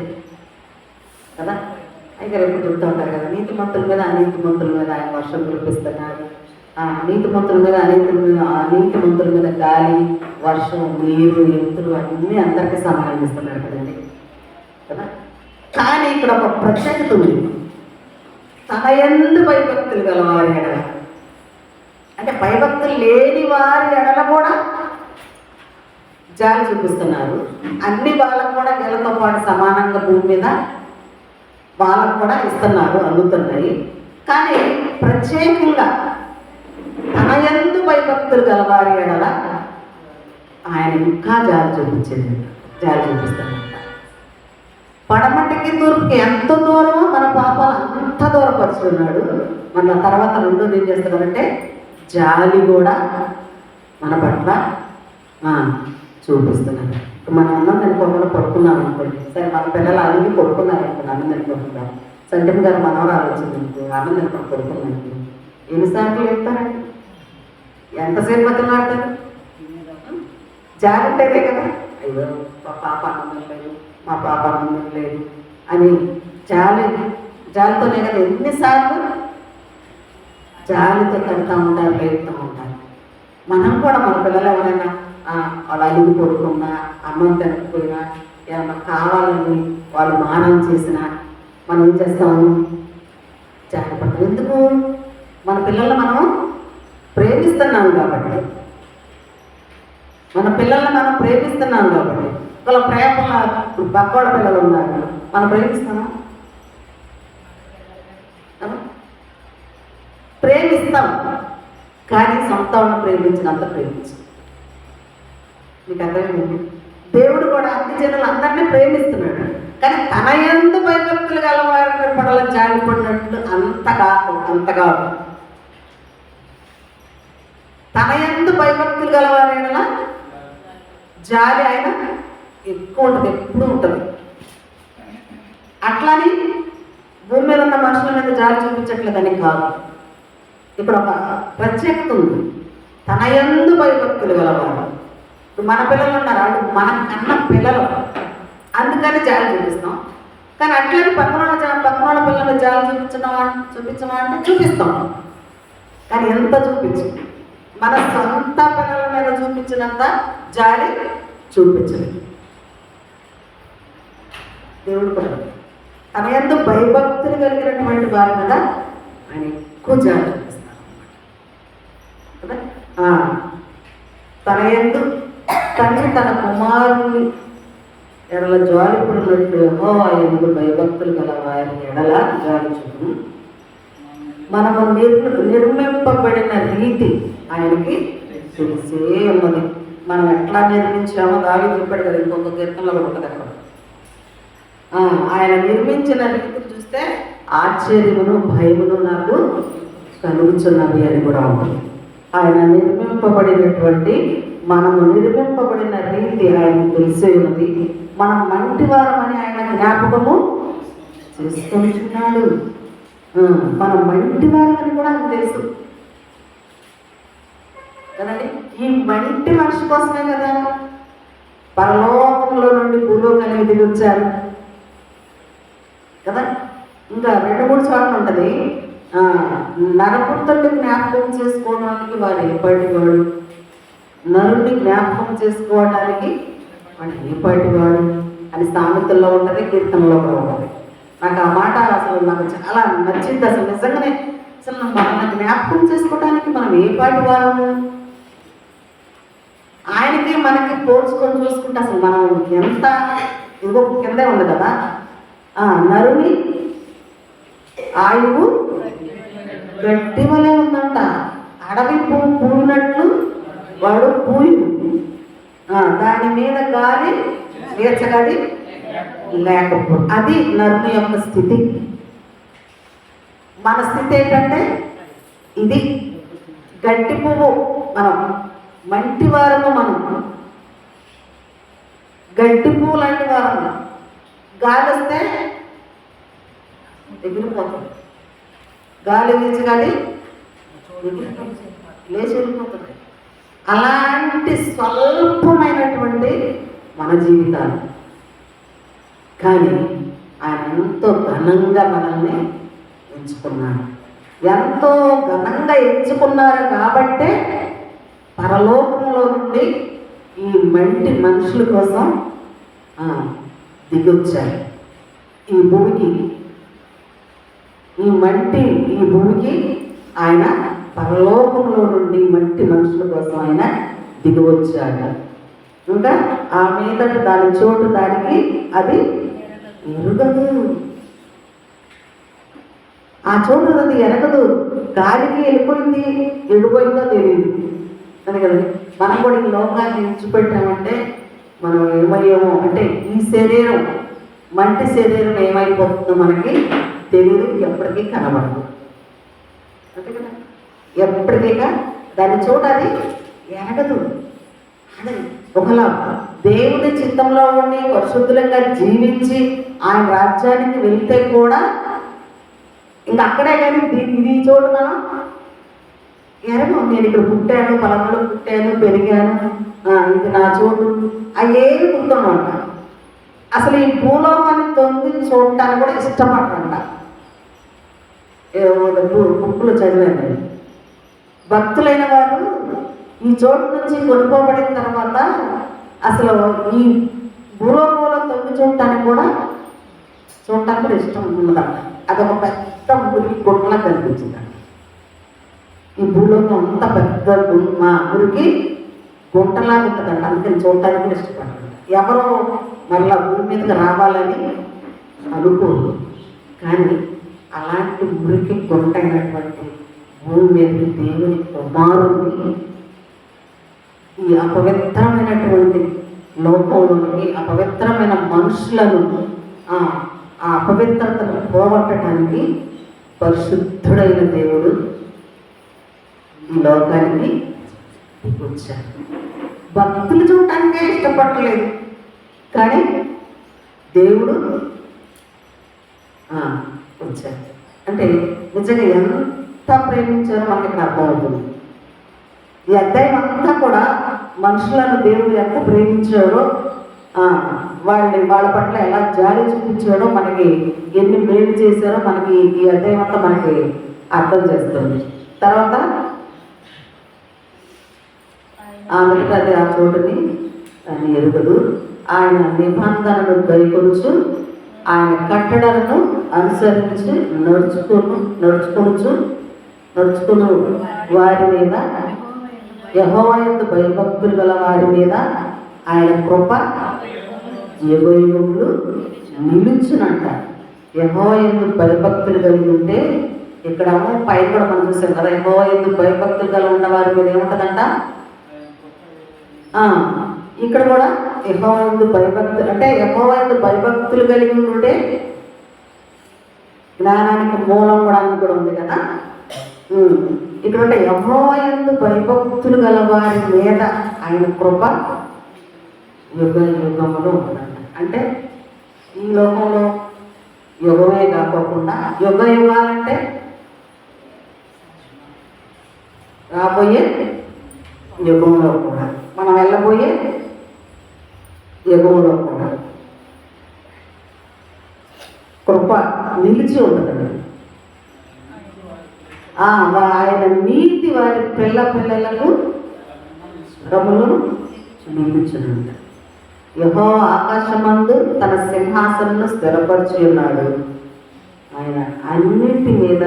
కదా. అయితే రేపు చెప్తూ ఉంటారు కదా, నీతిమంతుల మీద అనీతిమంతుల మీద ఆయన వర్షం కురిపిస్తున్నాడు, నీతిమంతుల మీద అనీతిమంతుల మీద గాలి వర్షం నీరు ఎత్తులు అన్నీ అందరికీ సమానం ఇస్తున్నారు కదండి కదా. కానీ ఇక్కడ ఒక ప్రత్యేకత ఉంది, తన యందు భయభక్తులు గలవారి ఎడల, అంటే భయభక్తులు లేని వారి ఎడల కూడా జాలి చూపిస్తున్నారు. అన్ని వాళ్ళకు కూడా వీళ్ళతో పాటు సమానంగా భూమి మీద వాళ్ళకు కూడా ఇస్తున్నారు, అందుతున్నాయి. కానీ ప్రత్యేకంగా తన యందు భయభక్తులు గలవారి ఎడల ఆయన ఇంకా జాలి చూపిస్తాడంట. పడమటికి తూర్పుకి ఎంత దూరమో మన పాపాలు అంత దూరపరుచున్నాడు. మన తర్వాత రెండోది ఏం చేస్తున్నాడంటే జాలి కూడా మన పట్ల చూపిస్తున్నాడు. మనం అన్నం తినుకోకుండా పడుకున్నాం అనుకోండి, సరే మన పిల్లలు అడిగి పడుకున్నారు అనుకోండి, అన్నం తినుకుంటున్నాం. సంటం గారు మనవరాలు వచ్చింది అనుకో, అన్నం తినుకొని పడుకున్నాను, ఎన్నిసార్లు చెప్తారండి? ఎంతసేపు బతులాడతారు? జాలి ఉంటేదే కదా, అయ్యో మా పాప అన్నం లేదు, మా పాప అన్నం లేదు అని జాలితోనే కదా ఎన్నిసార్లు జాలితో కడుతూ ఉంటారు, లేపుతూ ఉంటారు. మనం కూడా మన పిల్లలు ఎవరైనా వాళ్ళు అలిగి పడుకున్నా, అన్నం తినకపోయినా, ఏమన్నా కావాలని వాళ్ళు మానం చేసినా మనం ఏం చేస్తాము? జాగ్రత్త. ఎందుకు? మన పిల్లల్ని మనం ప్రేమిస్తున్నాం కాబట్టి, మన పిల్లల్ని మనం ప్రేమిస్తున్నాం కాబట్టి. వాళ్ళ ప్రేమ పక్కోడ పిల్లలు ఉన్నారు, మనం ప్రేమిస్తామా? ప్రేమిస్తాం, కానీ సొంత ప్రేమించినంత ప్రేమించు. మీకు అర్థమైంది? దేవుడు కూడా అన్ని జనులు అందరినీ ప్రేమిస్తున్నాడు, కానీ తన యందు భయభక్తులు గలవారి పడల జాలిపడినట్టు అంతగా తన యందు భయభక్తులు గలవారైన జాలి ఆయన ఎక్కువ ఉంటుంది, ఎప్పుడు ఉంటుంది. అట్లాని భూమి మీద ఉన్న మనుషుల మీద జాలి చూపించట్లేదని కాదు. ఇక్కడ ఒక ప్రత్యేకత ఉంది, తన యందు భయభక్తులు గలవారు. ఇప్పుడు మన పిల్లలు ఉన్నారు, వాళ్ళు మన కన్న పిల్లలు, అందుకని జాలి చూపిస్తాం. కానీ అట్లని పక్కన పిల్లలు జాలి చూపించమా అంటే చూపిస్తాం, కానీ ఎంత చూపించు. మన సొంత పిల్లల మీద చూపించినంత జాలి చూపించలేదు దేవుడు కూడా. తన యందు భయభక్తులు కలిగినటువంటి వారి మీద ఆయన ఎక్కువ జాలి చూపిస్తారు కదా. తన యందు తండ్రి తన కుమారుని ఎడల జాలి పడినట్టు యెహోవా యందు భయభక్తులు గల వారి ఎడల జాలి చూపు. మనము నిర్మింపబడిన రీతి ఆయనకి తెలిసే ఉన్నది. మనం ఎట్లా నిర్మించామో దావీదు చెప్పాడు కదా, ఇంకొక కీర్తనలో కూడా ఉంటుంది అక్కడ. ఆయన నిర్మించిన రీతిని చూస్తే ఆశ్చర్యమును భయమును నాకు కలుగుతున్నది అని కూడా ఉంటుంది. ఆయన నిర్మింపబడినటువంటి మనము నిర్మింపబడిన రీతి ఆయనకు తెలిసే ఉన్నది. మనం మంటివారమని ఆయన జ్ఞాపకము చేసుకుంటున్నాడు. మనం మంటివారమని కూడా ఆయనకు తెలుసు కదండి. ఈ మంటి మనిషి కోసమే కదా పరలోకంలో నుండి భూలోకానికి దిగి వచ్చారు కదా. ఇంకా 2-3 చోట్ల ఉంటుంది, నరపుత్రుడిని జ్ఞాపకం చేసుకోవడానికి వారు ఏపాటివాడు, నరుడిని జ్ఞాపకం చేసుకోవడానికి వాడు ఏపాటివాడు అని సామెతల్లో ఉంటుంది, కీర్తనలో కూడా ఉంటుంది. నాకు ఆ మాట అసలు నాకు చాలా నచ్చింది. అసలు నిజంగానే అసలు మనల్ని జ్ఞాపకం చేసుకోవడానికి మనం ఏపాటి వారము, ఆయనకి మనకి పోల్చుకొని చూసుకుంటే అసలు మనం ఎంత ఇంకో కిందే ఉంది కదా. నరుని ఆయువు గట్టి వలె ఉందంట, అడవి పువ్వు పూయినట్లు వాడు పూయు, దాని మీద గాలి వేచగది లేకపో. అది నరుని యొక్క స్థితి. మన స్థితి ఏంటంటే ఇది గట్టి పువ్వు, మనం మంటి వారము, మనం గడ్డి పువ్వు లాంటి వారము. గాలి వస్తే ఎగిరిపోతుంది, గాలి వీచగాలి లేచి వెళ్ళిపోతుంది. అలాంటి స్వల్పమైనటువంటి మన జీవితాలు, కానీ ఆయన ఎంతో ఘనంగా మనల్ని ఎంచుకున్నారు. ఎంతో ఘనంగా ఎంచుకున్నారు కాబట్టే పరలోకంలో నుండి ఈ మంటి మనుషుల కోసం దిగొచ్చారు ఈ భూమికి. ఈ భూమికి ఆయన పరలోకంలో నుండి మంటి మనుషుల కోసం ఆయన దిగివచ్చాడు. ఇంకా ఆ మీదట దాని చోటు దానికి అది ఎరగదు, ఆ చోటు అది ఎరగదు. గాలికి వెళ్ళిపోయింది, ఎడిపోయిందో తెలియదు. అందుకని మనం కూడా ఈ లోకాన్ని విడిచిపెట్టామంటే మనం ఏమయ్యామో అంటే ఈ శరీరం, మంటి శరీరం ఏమైపోతుందో మనకి తెలియదు, ఎప్పటికీ కనబడదు. అంతే కదా, ఎప్పటికీ దాని చోట అది ఎరగదు. అదే ఒకలా దేవుని చిత్తంలో ఉండి పరిశుద్ధులంగా జీవించి ఆయన రాజ్యానికి వెళ్తే కూడా ఇంకా అక్కడే కానీ ఇది చోటు మనం ఎరగం. నేను ఇక్కడ పుట్టాను, పలానాలో పుట్టాను, పెరిగాను, ఇది నా చోటు అయ్యేవి గుర్తున్నమాట. అసలు ఈ భూలోకాన్ని తొంగి చూడటానికి కూడా ఇష్టపడరంట. బుక్కులు చదివాను. భక్తులైన వారు ఈ చోటు నుంచి కొనుక్కోబడిన తర్వాత అసలు ఈ భూలోకంలో తొంగి చూడటానికి కూడా చూడటానికి కూడా ఇష్టం ఉన్నదంట. అదొక పెద్ద మురికి గుట్టలా కనిపించిందంట. ఈ భూలోకం అంత పెద్ద మురికి గుంటలాగా ఉంటుందంట. అందుకని చూడటానికి కూడా ఇష్టపడతాను. ఎవరో మళ్ళా భూమి మీదకి రావాలని అనుకోరు, కానీ అలాంటి మురికి గుంట అయినటువంటి భూమి మీదకి దేవుని కుమారుని ఈ అపవిత్రమైనటువంటి లోకంలోనికి అపవిత్రమైన మనుషులను ఆ అపవిత్రతను పోగొట్టడానికి పరిశుద్ధుడైన దేవుడు ఈ లోకానికి వచ్చారు. భక్తులు చూడటానికే ఇష్టపడలేదు, కానీ దేవుడు వచ్చారు. అంటే నిజంగా ఎంత ప్రేమించారో మనకి ఇక్కడ అర్థమవుతుంది. ఈ అధ్యాయం అంతా కూడా మనుషులను దేవుడు ఎంత ప్రేమించారో, వాళ్ళ పట్ల ఎలా జాలి చూపించాడో, మనకి ఎన్ని మేలు చేశారో మనకి ఈ అధ్యాయం అంతా మనకి అర్థం చేస్తుంది. తర్వాత ఆమెకి అది ఆ చోటుని అని ఎరుగదు, ఆయన నిబంధనను గైకొనుచు ఆయన కట్టడలను అనుసరించి నడుచుకుని వారి మీద, యెహోవా యందు భయభక్తులు గల వారి మీద ఆయన కృప యుగయుగములు నిలుచునంట. యెహోవా యందు భయభక్తులు కలిగి ఉంటే, ఇక్కడ పైన కూడా మనం చూసాం కదా, యెహోవా యందు భయభక్తులు కలిగి ఉన్న వారి మీద ఏముంటుందంట. ఇక్కడ కూడా యెహోవా యందు భయభక్తులు అంటే యెహోవా యందు భయభక్తులు కలిగి ఉంటే జ్ఞానానికి మూలం కూడా అని కూడా ఉంది కదా. ఇక్కడ ఉంటే యెహోవా యందు భయభక్తులు గల వారి మీద ఆయన కృప యుగ యుగములు ఉంటుందంట. అంటే ఈ లోకంలో యుగమే కాకోకుండా యుగ యుగాలంటే రాబోయే యుగంలో కూడా, మనం వెళ్ళబోయే యుగంలో కూడా కృప నిలిచి ఉంటుందండి. ఆయన నీతి వారి పిల్లలకు రములను నిలిచునంట. యెహోవా ఆకాశమందు తన సింహాసనను స్థిరపరిచి ఉన్నాడు. ఆయన అన్నిటి మీద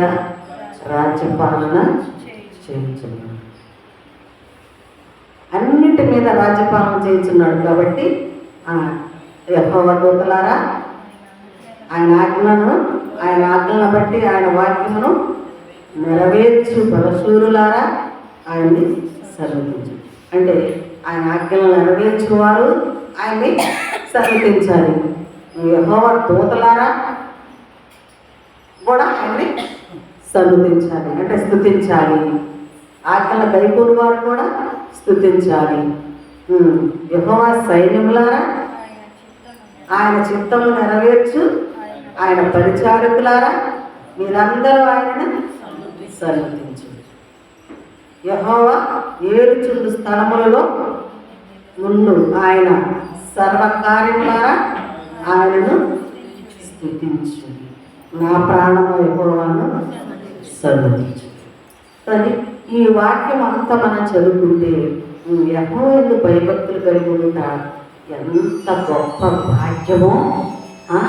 రాజ్యపాలన చేయించున్నాడు. అన్నిటి మీద రాజ్యపాలన చేయించున్నాడు. కాబట్టి యెహోవా దూతలారా, ఆయన ఆజ్ఞలను బట్టి ఆయన వాక్యమును నెరవేర్చు బలశూరులారా ఆయన్ని సన్నిధించు. అంటే ఆయన ఆజ్ఞలను నెరవేర్చువారు ఆయన్ని సన్నిధించాలి. యెహోవా దూతలారా కూడా ఆయన్ని సన్నిధించాలి, అంటే స్తుతించాలి. ఆజ్ఞల గైకొను వారు కూడా స్తుతించాలి. యెహోవా సైన్యములారా ఆయన చిత్తము నెరవేర్చు ఆయన పరిచారకులారా మీరందరూ ఆయనను సన్నిధించు. యెహోవా ఏలుచుండు స్థలములలో ముందు ఆయన సర్వకార్యములారా ఆయనను స్తుతించు. నా ప్రాణము యెహోవాను సన్నిధించు. కానీ ఈ వాక్యం అంతా మనం చదువుకుంటే యెహోవా యందు భయభక్తులు కలిగి ఉంటా ఎంత గొప్ప భాగ్యమో.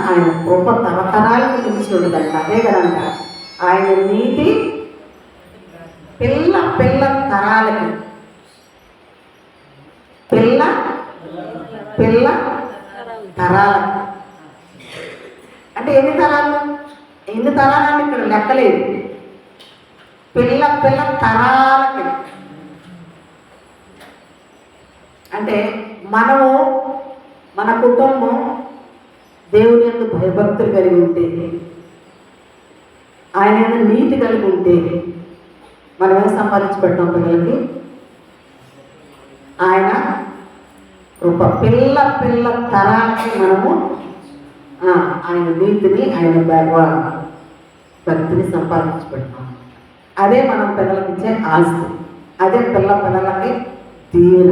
ఆయన కృప తరతరాలకు నిలిచి ఉండదంట. అదే కదంట, ఆయన నీతి పిల్ల తరాలకి, పిల్ల తరాలకి. అంటే ఎన్ని తరాలని ఇక్కడ లెక్కలేదు. పిల్ల తరాలకి అంటే మనము, మన కుటుంబం దేవుని యందు భయభక్తులు కలిగి ఉంటే, ఆయన యందు నీతి కలిగి ఉంటే మనం ఏం సంపాదించి పెట్టాం పిల్లలకి? ఆయన కృప. పిల్ల తరాలకి మనము ఆయన నీతిని, ఆయన భక్తిని సంపాదించి పెడతాం. అదే మనం పిల్లలకి ఇచ్చే ఆస్తి, అదే పిల్లలకి దీవెన.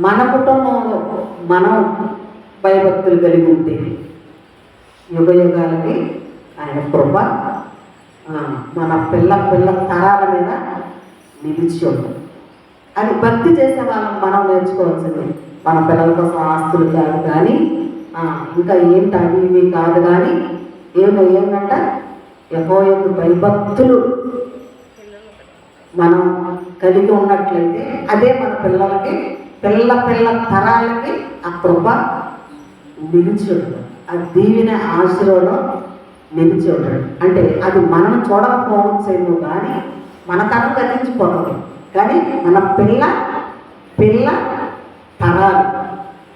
మన కుటుంబంలో మనం భయభక్తులు కలిగి ఉంటే యుగ యుగాలకి ఆయన కృప మన పిల్ల తరాల మీద నిలిచి ఉంటుంది. అది భక్తి చేసే వాళ్ళం మనం నేర్చుకోవాల్సింది. మన పిల్లల కోసం ఆస్తులు కాదు కానీ, ఇంకా ఏంటి అవి ఇవి కాదు కానీ, ఏంటంట యెహోవాకు భయభక్తులు మనం కలిగి ఉన్నట్లయితే అదే మన పిల్లలకి పిల్ల తరాలకి ఆ కృప నిలిచి ఉంటుంది. ఆ దీవెన ఆశీర్వాదం నిలిచి ఉంటాడు. అంటే అది మనం చూడకపోవచ్చేమో కానీ మన తరం గతించిపోతుంది, కానీ మన పిల్ల తరాలు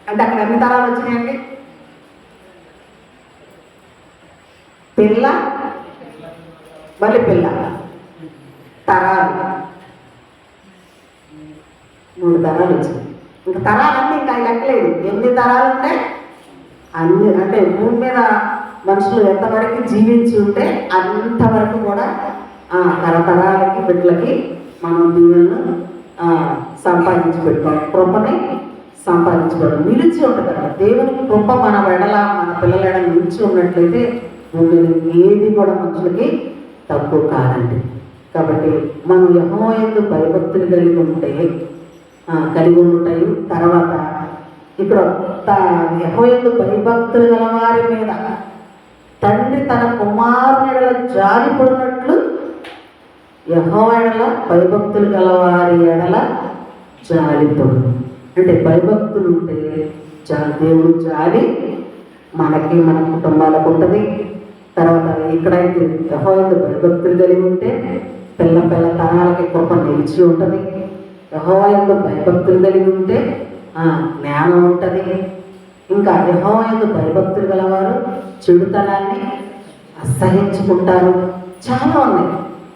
అంటే అక్కడ ఎన్ని తరాలు వచ్చినాయండి? పిల్ల తరాలు 3 తరాలు వచ్చినాయి. ఇంకా తరాలన్నీ ఇంకా లెక్కలేదు. ఎన్ని తరాలు ఉంటే అన్ని, అంటే భూమి మీద మనుషులు ఎంతవరకు జీవించి ఉంటే అంతవరకు కూడా తరతరాలకి బిడ్డలకి మనం దీవెనను సంపాదించి పెట్టుకోవాలి, కృపని సంపాదించుకోవడం నిలిచి ఉంటుంది కదా. దేవుని కృప మన వెడల మన పిల్లల ఎడల నిలిచి ఉన్నట్లయితే ఏది కూడా మనుషులకి తక్కువ కాదండి. కాబట్టి మనం యెహోవాయందు భయభక్తులు కలిగి ఉంటాయి. తర్వాత ఇక్కడ యెహోవాయందు భయభక్తులు గల వారి మీద తండ్రి తన కుమారుని ఎడల జాలిపడినట్లు యెహోవా ఎడల భయభక్తులు గల వారి ఎడల జాలిపడు. అంటే భయభక్తులు ఉంటే దేవుడు జాలి మనకి మన కుటుంబాలకు ఉంటుంది. తర్వాత ఇక్కడైతే యెహోవాయందు భయభక్తులు కలిగి ఉంటే పిల్ల తరాలకి కృప నిలిచి ఉంటుంది. యెహోవాయందు భయభక్తులు కలిగి ఉంటే జ్ఞానం ఉంటుంది. ఇంకా యెహోవాయందు భయభక్తులు గలవారు చెడుతనాన్ని అసహించుకుంటారు. చాలా ఉన్నాయి.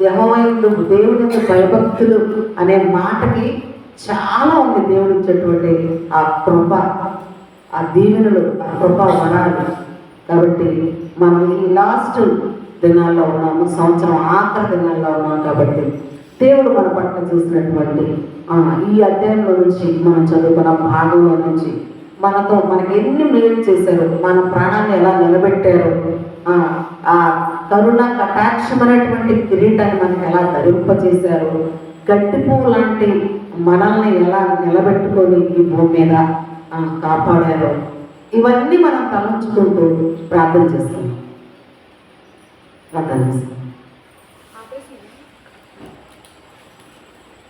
యెహోవాయందు దేవుని భయభక్తులు అనే మాటకి చాలా ఉంది దేవుడు ఇచ్చేటువంటి ఆ కృప, ఆ దీవెనలు, ఆ కృప వరాలు. కాబట్టి మనం ఈ లాస్ట్ దినాల్లో ఉన్నాము, సంవత్సరం ఆఖరి దినాల్లో ఉన్నాం. కాబట్టి దేవుడు మన పట్ల చేసినటువంటి ఈ అధ్యాయంలో నుంచి మనం చదువుకున్న భాగంలో నుంచి మనకి ఎన్ని మేలు చేశారు, మన ప్రాణాన్ని ఎలా నిలబెట్టారు, ఆ కరుణ కటాక్షం అనేటువంటి కిరీటాన్ని మనకి ఎలా ధరింపజేశారు, గట్టి పువ్వు లాంటి మనల్ని ఎలా నిలబెట్టుకొని ఈ భూమి మీద కాపాడారు, ఇవన్నీ మనం తలంచుకుంటూ ప్రార్థన చేస్తాం.